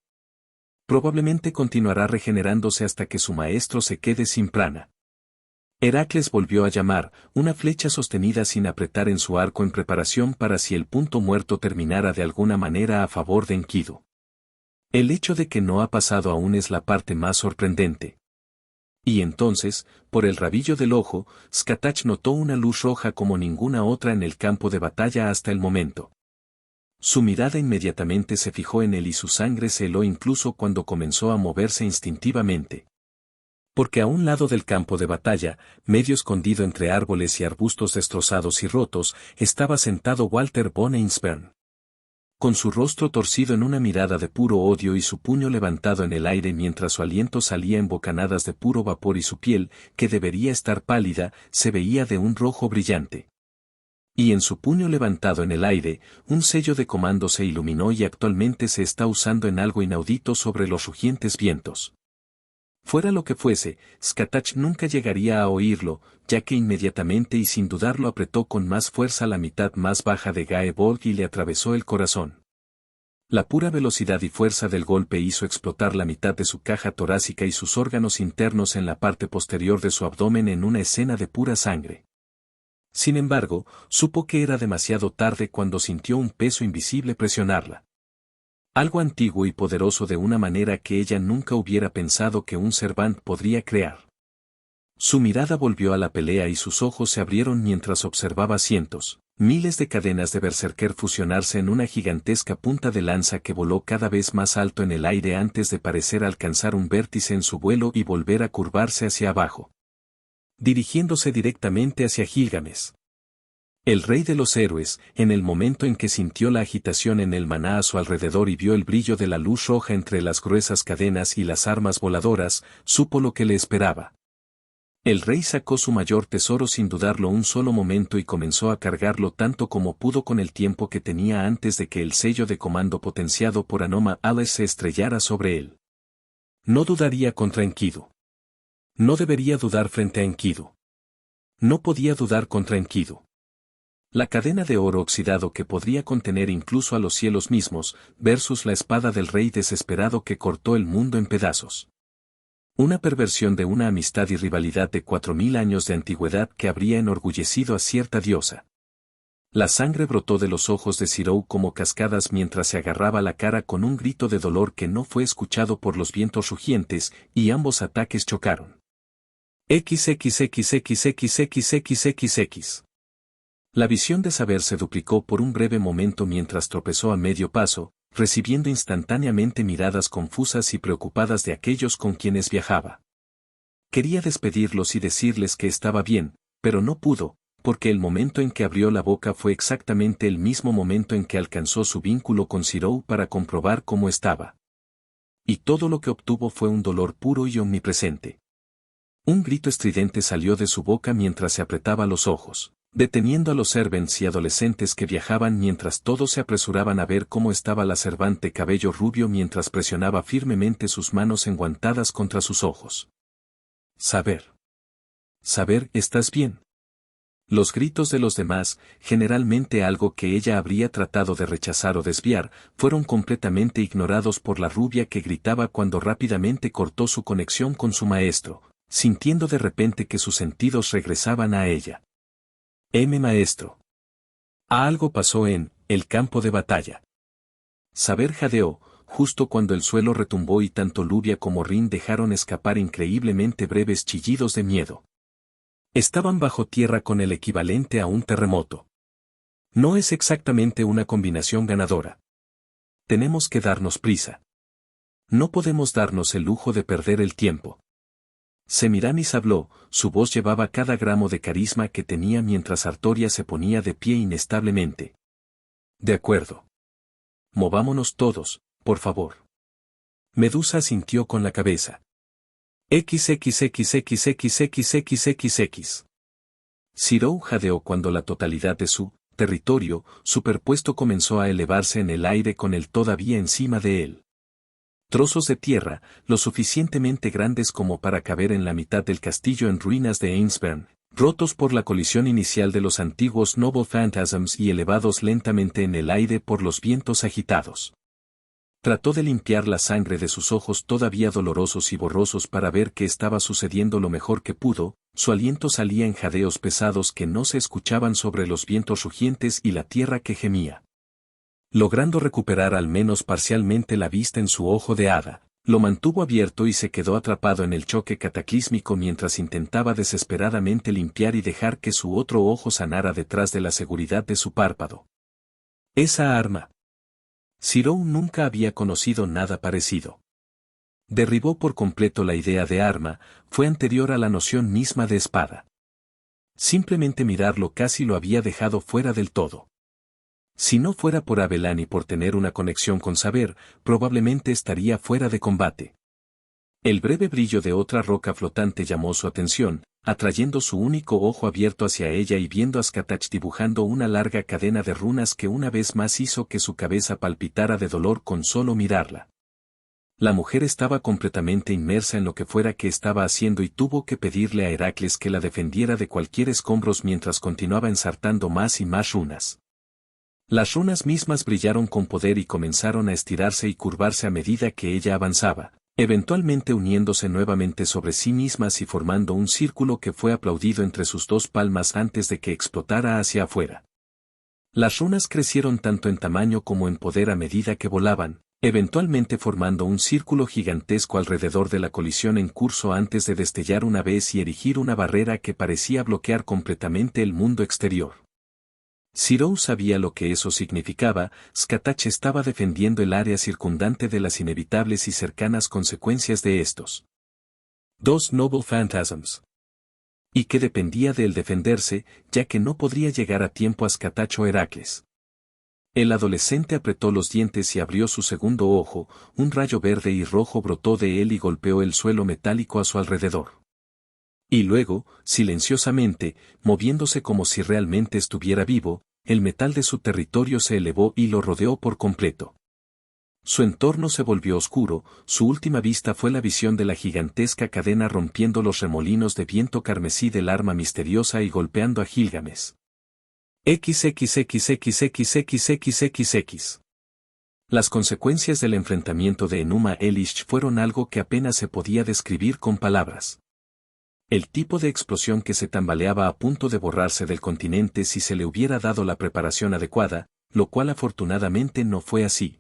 Probablemente continuará regenerándose hasta que su maestro se quede sin prana. Heracles volvió a llamar, una flecha sostenida sin apretar en su arco en preparación para si el punto muerto terminara de alguna manera a favor de Enkidu. El hecho de que no ha pasado aún es la parte más sorprendente. Y entonces, por el rabillo del ojo, Skatach notó una luz roja como ninguna otra en el campo de batalla hasta el momento. Su mirada inmediatamente se fijó en él y su sangre se heló incluso cuando comenzó a moverse instintivamente. Porque a un lado del campo de batalla, medio escondido entre árboles y arbustos destrozados y rotos, estaba sentado Walter von Einsberg. Con su rostro torcido en una mirada de puro odio y su puño levantado en el aire mientras su aliento salía en bocanadas de puro vapor y su piel, que debería estar pálida, se veía de un rojo brillante. Y en su puño levantado en el aire, un sello de comando se iluminó y actualmente se está usando en algo inaudito sobre los rugientes vientos. Fuera lo que fuese, Skatach nunca llegaría a oírlo, ya que inmediatamente y sin dudarlo apretó con más fuerza la mitad más baja de Gaebolg y le atravesó el corazón. La pura velocidad y fuerza del golpe hizo explotar la mitad de su caja torácica y sus órganos internos en la parte posterior de su abdomen en una escena de pura sangre. Sin embargo, supo que era demasiado tarde cuando sintió un peso invisible presionarla. Algo antiguo y poderoso de una manera que ella nunca hubiera pensado que un Servant podría crear. Su mirada volvió a la pelea y sus ojos se abrieron mientras observaba cientos, miles de cadenas de berserker fusionarse en una gigantesca punta de lanza que voló cada vez más alto en el aire antes de parecer alcanzar un vértice en su vuelo y volver a curvarse hacia abajo, dirigiéndose directamente hacia Gilgamesh. El rey de los héroes, en el momento en que sintió la agitación en el maná a su alrededor y vio el brillo de la luz roja entre las gruesas cadenas y las armas voladoras, supo lo que le esperaba. El rey sacó su mayor tesoro sin dudarlo un solo momento y comenzó a cargarlo tanto como pudo con el tiempo que tenía antes de que el sello de comando potenciado por Anoma Alice se estrellara sobre él. No dudaría contra Enkidu. No debería dudar frente a Enkidu. No podía dudar contra Enkidu. La cadena de oro oxidado que podría contener incluso a los cielos mismos, versus la espada del rey desesperado que cortó el mundo en pedazos. Una perversión de una amistad y rivalidad de 4000 años de antigüedad que habría enorgullecido a cierta diosa. La sangre brotó de los ojos de Zero como cascadas mientras se agarraba la cara con un grito de dolor que no fue escuchado por los vientos rugientes, y ambos ataques chocaron. XXXXXXXXX. La visión de saber se duplicó por un breve momento mientras tropezó a medio paso, recibiendo instantáneamente miradas confusas y preocupadas de aquellos con quienes viajaba. Quería despedirlos y decirles que estaba bien, pero no pudo, porque el momento en que abrió la boca fue exactamente el mismo momento en que alcanzó su vínculo con Zero para comprobar cómo estaba. Y todo lo que obtuvo fue un dolor puro y omnipresente. Un grito estridente salió de su boca mientras se apretaba los ojos, deteniendo a los servants y adolescentes que viajaban mientras todos se apresuraban a ver cómo estaba la servante cabello rubio mientras presionaba firmemente sus manos enguantadas contra sus ojos. Saber. Saber, ¿estás bien? Los gritos de los demás, generalmente algo que ella habría tratado de rechazar o desviar, fueron completamente ignorados por la rubia que gritaba cuando rápidamente cortó su conexión con su maestro, sintiendo de repente que sus sentidos regresaban a ella. Maestro. Algo pasó en el campo de batalla. Saber jadeó, justo cuando el suelo retumbó y tanto Luvia como Rin dejaron escapar increíblemente breves chillidos de miedo. Estaban bajo tierra con el equivalente a un terremoto. No es exactamente una combinación ganadora. Tenemos que darnos prisa. No podemos darnos el lujo de perder el tiempo. Semiramis habló, su voz llevaba cada gramo de carisma que tenía mientras Artoria se ponía de pie inestablemente. De acuerdo. Movámonos todos, por favor. Medusa asintió con la cabeza. XXXXXXXXX. Sirou jadeó cuando la totalidad de su territorio superpuesto comenzó a elevarse en el aire con él todavía encima de él. Trozos de tierra, lo suficientemente grandes como para caber en la mitad del castillo en ruinas de Ainsburn, rotos por la colisión inicial de los antiguos Noble Phantasms y elevados lentamente en el aire por los vientos agitados. Trató de limpiar la sangre de sus ojos todavía dolorosos y borrosos para ver qué estaba sucediendo lo mejor que pudo, su aliento salía en jadeos pesados que no se escuchaban sobre los vientos rugientes y la tierra que gemía. Logrando recuperar al menos parcialmente la vista en su ojo de hada, lo mantuvo abierto y se quedó atrapado en el choque cataclísmico mientras intentaba desesperadamente limpiar y dejar que su otro ojo sanara detrás de la seguridad de su párpado. Esa arma. Sirou nunca había conocido nada parecido. Derribó por completo la idea de arma, fue anterior a la noción misma de espada. Simplemente mirarlo casi lo había dejado fuera del todo. Si no fuera por Avelán y por tener una conexión con saber, probablemente estaría fuera de combate. El breve brillo de otra roca flotante llamó su atención, atrayendo su único ojo abierto hacia ella y viendo a Skatach dibujando una larga cadena de runas que una vez más hizo que su cabeza palpitara de dolor con solo mirarla. La mujer estaba completamente inmersa en lo que fuera que estaba haciendo y tuvo que pedirle a Heracles que la defendiera de cualquier escombros mientras continuaba ensartando más y más runas. Las runas mismas brillaron con poder y comenzaron a estirarse y curvarse a medida que ella avanzaba, eventualmente uniéndose nuevamente sobre sí mismas y formando un círculo que fue aplaudido entre sus dos palmas antes de que explotara hacia afuera. Las runas crecieron tanto en tamaño como en poder a medida que volaban, eventualmente formando un círculo gigantesco alrededor de la colisión en curso antes de destellar una vez y erigir una barrera que parecía bloquear completamente el mundo exterior. Sirou sabía lo que eso significaba, Skatach estaba defendiendo el área circundante de las inevitables y cercanas consecuencias de estos. Dos Noble Phantasms. Y que dependía de él defenderse, ya que no podría llegar a tiempo a Skatach o Heracles. El adolescente apretó los dientes y abrió su segundo ojo, un rayo verde y rojo brotó de él y golpeó el suelo metálico a su alrededor. Y luego, silenciosamente, moviéndose como si realmente estuviera vivo, el metal de su territorio se elevó y lo rodeó por completo. Su entorno se volvió oscuro, su última vista fue la visión de la gigantesca cadena rompiendo los remolinos de viento carmesí del arma misteriosa y golpeando a Gilgamesh. XXXXXXXXX. Las consecuencias del enfrentamiento de Enuma Elish fueron algo que apenas se podía describir con palabras. El tipo de explosión que se tambaleaba a punto de borrarse del continente si se le hubiera dado la preparación adecuada, lo cual afortunadamente no fue así.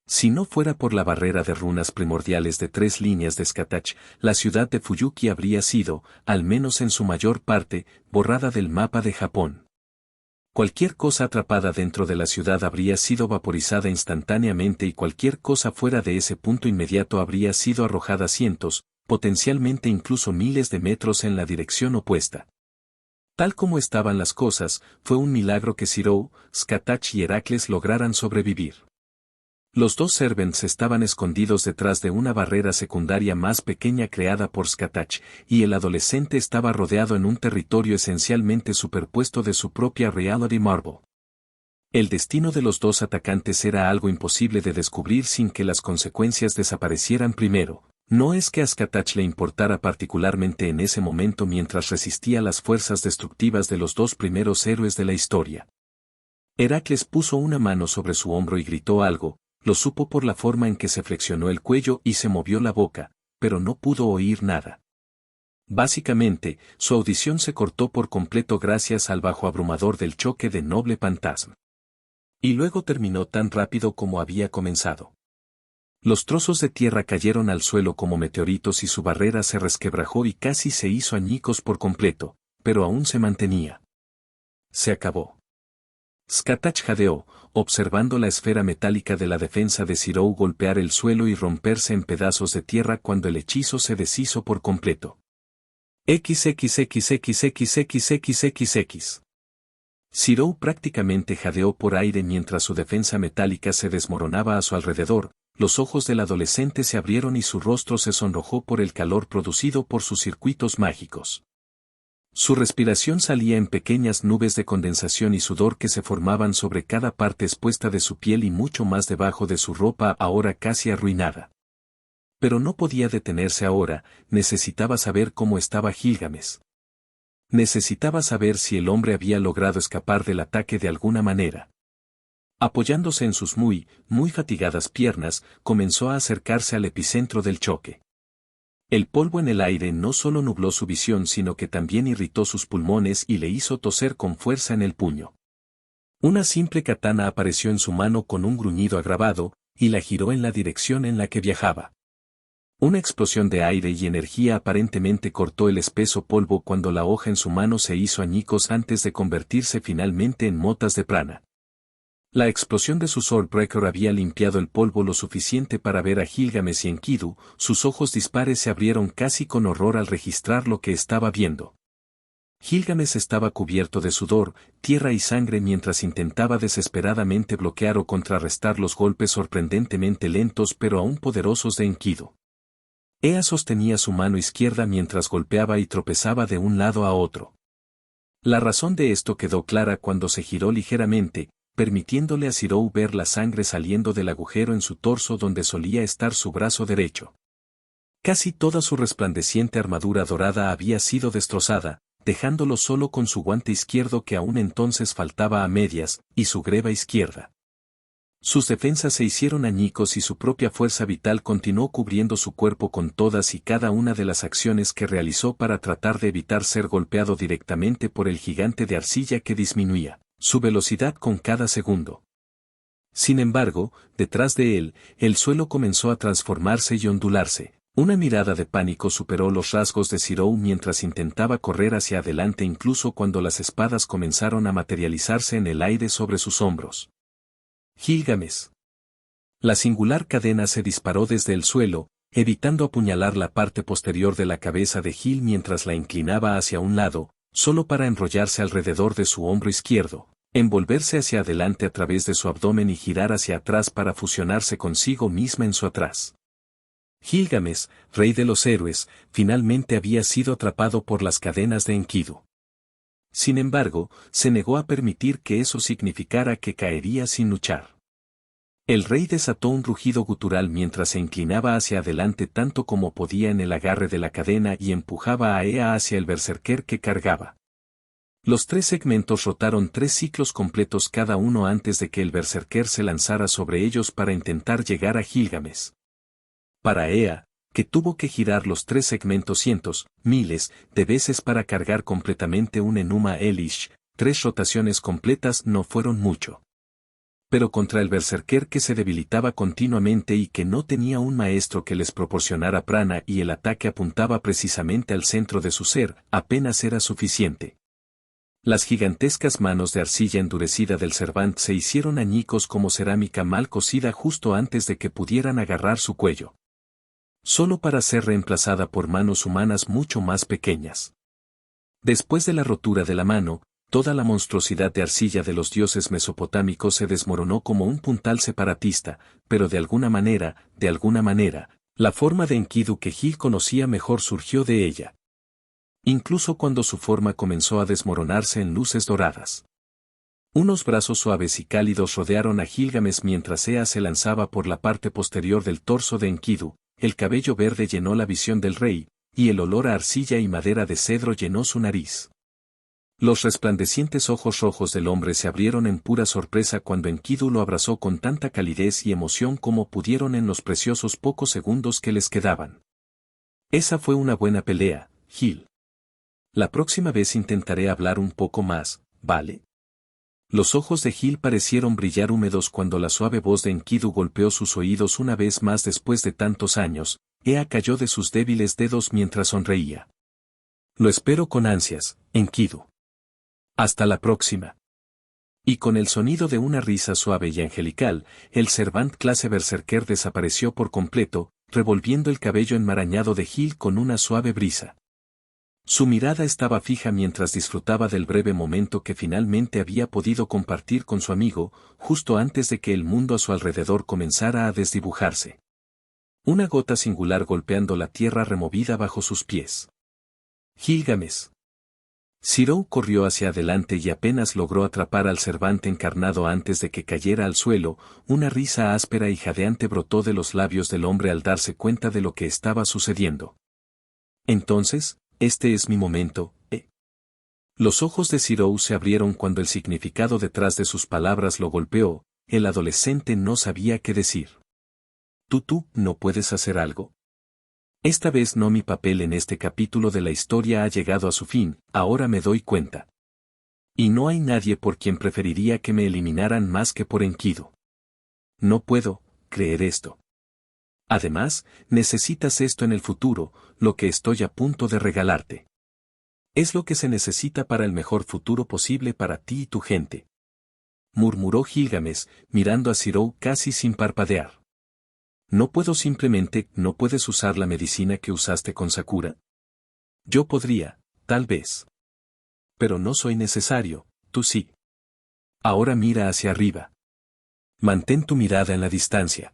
Si no fuera por la barrera de runas primordiales de 3 líneas de Skatach, la ciudad de Fuyuki habría sido, al menos en su mayor parte, borrada del mapa de Japón. Cualquier cosa atrapada dentro de la ciudad habría sido vaporizada instantáneamente y cualquier cosa fuera de ese punto inmediato habría sido arrojada cientos, potencialmente incluso miles de metros en la dirección opuesta. Tal como estaban las cosas, fue un milagro que Sirou, Skatach y Heracles lograran sobrevivir. Los dos servants estaban escondidos detrás de una barrera secundaria más pequeña creada por Skatach, y el adolescente estaba rodeado en un territorio esencialmente superpuesto de su propia Reality Marble. El destino de los dos atacantes era algo imposible de descubrir sin que las consecuencias desaparecieran primero. No es que a Skatach le importara particularmente en ese momento mientras resistía las fuerzas destructivas de los dos primeros héroes de la historia. Heracles puso una mano sobre su hombro y gritó algo, lo supo por la forma en que se flexionó el cuello y se movió la boca, pero no pudo oír nada. Básicamente, su audición se cortó por completo gracias al bajo abrumador del choque de Noble Pantasm. Y luego terminó tan rápido como había comenzado. Los trozos de tierra cayeron al suelo como meteoritos y su barrera se resquebrajó y casi se hizo añicos por completo, pero aún se mantenía. Se acabó. Skatach jadeó, observando la esfera metálica de la defensa de Zirou golpear el suelo y romperse en pedazos de tierra cuando el hechizo se deshizo por completo. XXXXXXXXX. Zirou prácticamente jadeó por aire mientras su defensa metálica se desmoronaba a su alrededor. Los ojos del adolescente se abrieron y su rostro se sonrojó por el calor producido por sus circuitos mágicos. Su respiración salía en pequeñas nubes de condensación y sudor que se formaban sobre cada parte expuesta de su piel y mucho más debajo de su ropa ahora casi arruinada. Pero no podía detenerse ahora, necesitaba saber cómo estaba Gilgamesh. Necesitaba saber si el hombre había logrado escapar del ataque de alguna manera. Apoyándose en sus muy fatigadas piernas, comenzó a acercarse al epicentro del choque. El polvo en el aire no solo nubló su visión sino que también irritó sus pulmones y le hizo toser con fuerza en el puño. Una simple katana apareció en su mano con un gruñido agravado, y la giró en la dirección en la que viajaba. Una explosión de aire y energía aparentemente cortó el espeso polvo cuando la hoja en su mano se hizo añicos antes de convertirse finalmente en motas de prana. La explosión de su Swordbreaker había limpiado el polvo lo suficiente para ver a Gilgamesh y Enkidu, sus ojos dispares se abrieron casi con horror al registrar lo que estaba viendo. Gilgamesh estaba cubierto de sudor, tierra y sangre mientras intentaba desesperadamente bloquear o contrarrestar los golpes sorprendentemente lentos pero aún poderosos de Enkidu. Ea sostenía su mano izquierda mientras golpeaba y tropezaba de un lado a otro. La razón de esto quedó clara cuando se giró ligeramente, permitiéndole a Zirou ver la sangre saliendo del agujero en su torso donde solía estar su brazo derecho. Casi toda su resplandeciente armadura dorada había sido destrozada, dejándolo solo con su guante izquierdo que aún entonces faltaba a medias, y su greba izquierda. Sus defensas se hicieron añicos y su propia fuerza vital continuó cubriendo su cuerpo con todas y cada una de las acciones que realizó para tratar de evitar ser golpeado directamente por el gigante de arcilla que disminuía su velocidad con cada segundo. Sin embargo, detrás de él, el suelo comenzó a transformarse y ondularse. Una mirada de pánico superó los rasgos de Zirou mientras intentaba correr hacia adelante incluso cuando las espadas comenzaron a materializarse en el aire sobre sus hombros. Gilgamesh. La singular cadena se disparó desde el suelo, evitando apuñalar la parte posterior de la cabeza de Gil mientras la inclinaba hacia un lado, solo para enrollarse alrededor de su hombro izquierdo, envolverse hacia adelante a través de su abdomen y girar hacia atrás para fusionarse consigo misma en su atrás. Gilgamesh, rey de los héroes, finalmente había sido atrapado por las cadenas de Enkidu. Sin embargo, se negó a permitir que eso significara que caería sin luchar. El rey desató un rugido gutural mientras se inclinaba hacia adelante tanto como podía en el agarre de la cadena y empujaba a Ea hacia el berserker que cargaba. Los tres segmentos rotaron 3 ciclos completos cada uno antes de que el berserker se lanzara sobre ellos para intentar llegar a Gilgamesh. Para Ea, que tuvo que girar los 3 segmentos cientos, miles, de veces para cargar completamente un Enuma Elish, 3 rotaciones completas no fueron mucho. Pero contra el berserker que se debilitaba continuamente y que no tenía un maestro que les proporcionara prana y el ataque apuntaba precisamente al centro de su ser, apenas era suficiente. Las gigantescas manos de arcilla endurecida del Servant se hicieron añicos como cerámica mal cocida justo antes de que pudieran agarrar su cuello. Solo para ser reemplazada por manos humanas mucho más pequeñas. Después de la rotura de la mano, toda la monstruosidad de arcilla de los dioses mesopotámicos se desmoronó como un puntal separatista, pero de alguna manera, la forma de Enkidu que Gil conocía mejor surgió de ella. Incluso cuando su forma comenzó a desmoronarse en luces doradas. Unos brazos suaves y cálidos rodearon a Gilgamesh mientras Ea se lanzaba por la parte posterior del torso de Enkidu, el cabello verde llenó la visión del rey, y el olor a arcilla y madera de cedro llenó su nariz. Los resplandecientes ojos rojos del hombre se abrieron en pura sorpresa cuando Enkidu lo abrazó con tanta calidez y emoción como pudieron en los preciosos pocos segundos que les quedaban. Esa fue una buena pelea, Gil. La próxima vez intentaré hablar un poco más, ¿vale? Los ojos de Gil parecieron brillar húmedos cuando la suave voz de Enkidu golpeó sus oídos una vez más después de tantos años. Ea cayó de sus débiles dedos mientras sonreía. Lo espero con ansias, Enkidu. Hasta la próxima. Y con el sonido de una risa suave y angelical, el Servant clase berserker desapareció por completo, revolviendo el cabello enmarañado de Gil con una suave brisa. Su mirada estaba fija mientras disfrutaba del breve momento que finalmente había podido compartir con su amigo, justo antes de que el mundo a su alrededor comenzara a desdibujarse. Una gota singular golpeando la tierra removida bajo sus pies. Gilgamesh. Sirou corrió hacia adelante y apenas logró atrapar al Cervante encarnado antes de que cayera al suelo. Una risa áspera y jadeante brotó de los labios del hombre al darse cuenta de lo que estaba sucediendo. Entonces, este es mi momento, ¿eh? Los ojos de Sirou se abrieron cuando el significado detrás de sus palabras lo golpeó. El adolescente no sabía qué decir. ¿Tú no puedes hacer algo? Esta vez no, mi papel en este capítulo de la historia ha llegado a su fin, ahora me doy cuenta. Y no hay nadie por quien preferiría que me eliminaran más que por Enkidu. No puedo creer esto. Además, necesitas esto en el futuro, lo que estoy a punto de regalarte. Es lo que se necesita para el mejor futuro posible para ti y tu gente. Murmuró Gilgamesh, mirando a Sirou casi sin parpadear. ¿No puedo simplemente, no puedes usar la medicina que usaste con Sakura? Yo podría, tal vez. Pero no soy necesario, tú sí. Ahora mira hacia arriba. Mantén tu mirada en la distancia.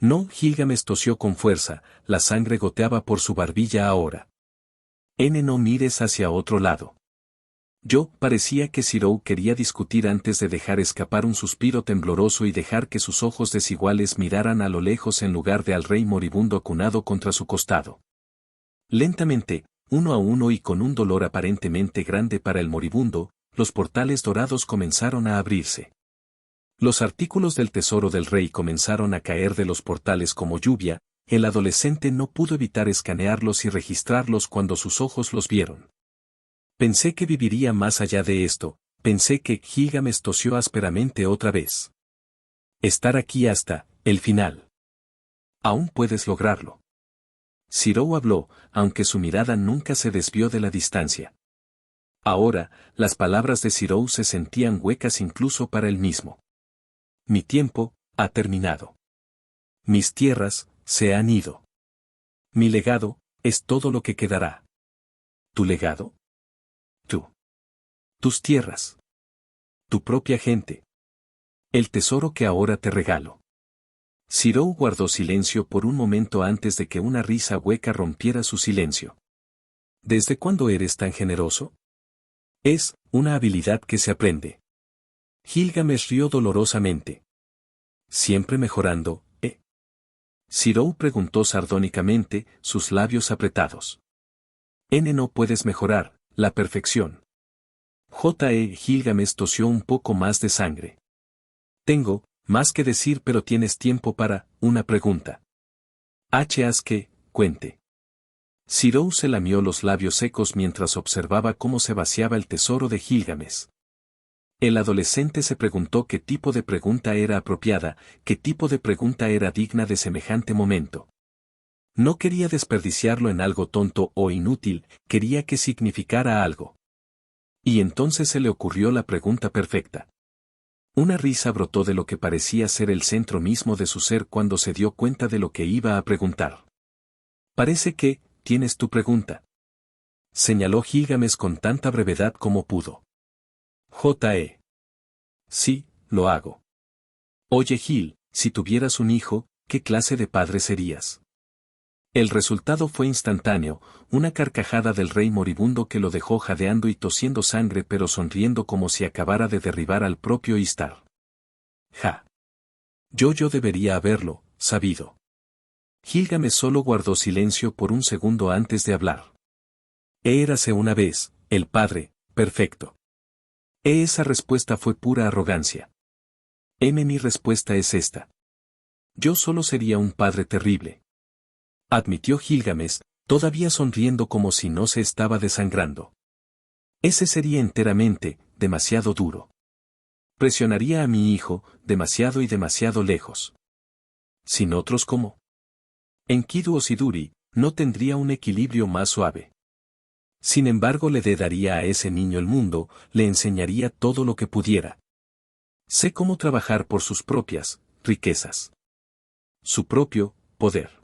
No, Gilgamesh tosió con fuerza, la sangre goteaba por su barbilla ahora. No mires hacia otro lado. Parecía que Sirou quería discutir antes de dejar escapar un suspiro tembloroso y dejar que sus ojos desiguales miraran a lo lejos en lugar de al rey moribundo acunado contra su costado. Lentamente, uno a uno y con un dolor aparentemente grande para el moribundo, los portales dorados comenzaron a abrirse. Los artículos del tesoro del rey comenzaron a caer de los portales como lluvia. El adolescente no pudo evitar escanearlos y registrarlos cuando sus ojos los vieron. Pensé que viviría más allá de esto, pensé que Gilgamesh tosió ásperamente otra vez. Estar aquí hasta el final. Aún puedes lograrlo. Sirou habló, aunque su mirada nunca se desvió de la distancia. Ahora, las palabras de Sirou se sentían huecas incluso para él mismo. Mi tiempo ha terminado. Mis tierras se han ido. Mi legado es todo lo que quedará. ¿Tu legado? Tú. Tus tierras. Tu propia gente. El tesoro que ahora te regalo. Sirou guardó silencio por un momento antes de que una risa hueca rompiera su silencio. ¿Desde cuándo eres tan generoso? Es una habilidad que se aprende. Gilgamesh rió dolorosamente. Siempre mejorando, ¿eh? Sirou preguntó sardónicamente, sus labios apretados. No puedes mejorar. La perfección. Gilgamesh tosió un poco más de sangre. Tengo más que decir, pero tienes tiempo para una pregunta. Haz que cuente. Sirou se lamió los labios secos mientras observaba cómo se vaciaba el tesoro de Gilgamesh. El adolescente se preguntó qué tipo de pregunta era apropiada, qué tipo de pregunta era digna de semejante momento. No quería desperdiciarlo en algo tonto o inútil, quería que significara algo. Y entonces se le ocurrió la pregunta perfecta. Una risa brotó de lo que parecía ser el centro mismo de su ser cuando se dio cuenta de lo que iba a preguntar. Parece que, tienes tu pregunta. Señaló Gilgamesh con tanta brevedad como pudo. Sí, lo hago. Oye Gil, si tuvieras un hijo, ¿qué clase de padre serías? El resultado fue instantáneo, una carcajada del rey moribundo que lo dejó jadeando y tosiendo sangre pero sonriendo como si acabara de derribar al propio Istar. Yo debería haberlo sabido. Gilgamesh solo guardó silencio por un segundo antes de hablar. Érase una vez, el Padre, perfecto. Esa respuesta fue pura arrogancia. Mi respuesta es esta. Yo solo sería un padre terrible. Admitió Gilgamesh, todavía sonriendo como si no se estaba desangrando. Ese sería enteramente, demasiado duro. Presionaría a mi hijo, demasiado y demasiado lejos. Sin otros como Enkidu o Siduri, no tendría un equilibrio más suave. Sin embargo, le daría a ese niño el mundo, le enseñaría todo lo que pudiera. Sé cómo trabajar por sus propias riquezas. Su propio poder.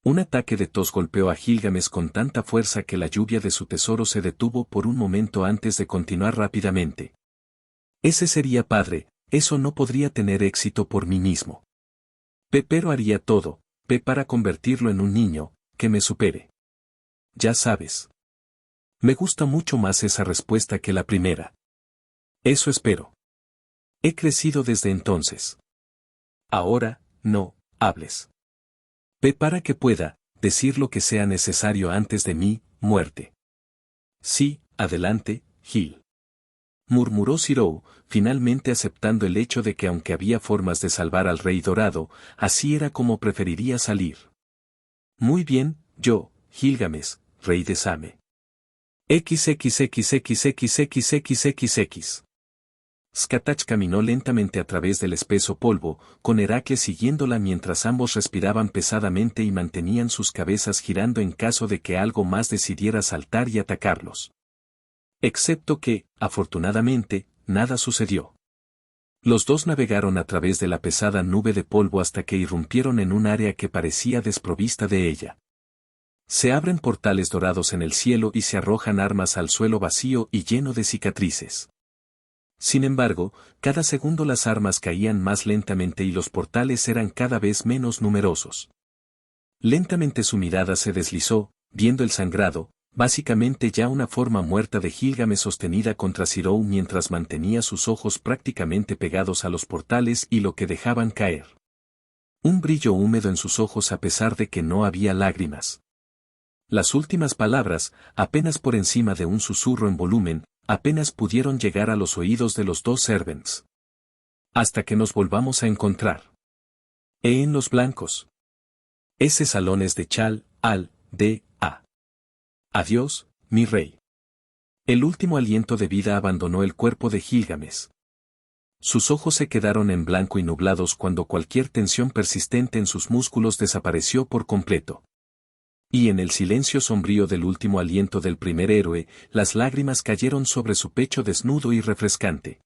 Un ataque de tos golpeó a Gilgamesh con tanta fuerza que la lluvia de su tesoro se detuvo por un momento antes de continuar rápidamente. Ese sería padre, eso no podría tener éxito por mí mismo. Pero haría todo, para convertirlo en un niño, que me supere. Ya sabes. Me gusta mucho más esa respuesta que la primera. Eso espero. He crecido desde entonces. Ahora, no hables. Para que pueda decir lo que sea necesario antes de mi muerte. Sí, adelante, Gil. Murmuró Zirou, finalmente aceptando el hecho de que aunque había formas de salvar al Rey Dorado, así era como preferiría salir. Muy bien, yo, Gilgamesh, rey de Same. XXXXXXXXX. Skatach caminó lentamente a través del espeso polvo, con Heracles siguiéndola mientras ambos respiraban pesadamente y mantenían sus cabezas girando en caso de que algo más decidiera saltar y atacarlos. Excepto que, afortunadamente, nada sucedió. Los dos navegaron a través de la pesada nube de polvo hasta que irrumpieron en un área que parecía desprovista de ella. Se abren portales dorados en el cielo y se arrojan armas al suelo vacío y lleno de cicatrices. Sin embargo, cada segundo las armas caían más lentamente y los portales eran cada vez menos numerosos. Lentamente su mirada se deslizó, viendo el sangrado, básicamente ya una forma muerta de Gilgamesh sostenida contra Zirou mientras mantenía sus ojos prácticamente pegados a los portales y lo que dejaban caer. Un brillo húmedo en sus ojos a pesar de que no había lágrimas. Las últimas palabras, apenas por encima de un susurro en volumen, apenas pudieron llegar a los oídos de los dos servants. Hasta que nos volvamos a encontrar. En los blancos. Ese salón es de Chal, al-D-A. Adiós, mi rey. El último aliento de vida abandonó el cuerpo de Gilgamesh. Sus ojos se quedaron en blanco y nublados cuando cualquier tensión persistente en sus músculos desapareció por completo. Y en el silencio sombrío del último aliento del primer héroe, las lágrimas cayeron sobre su pecho desnudo y refrescante.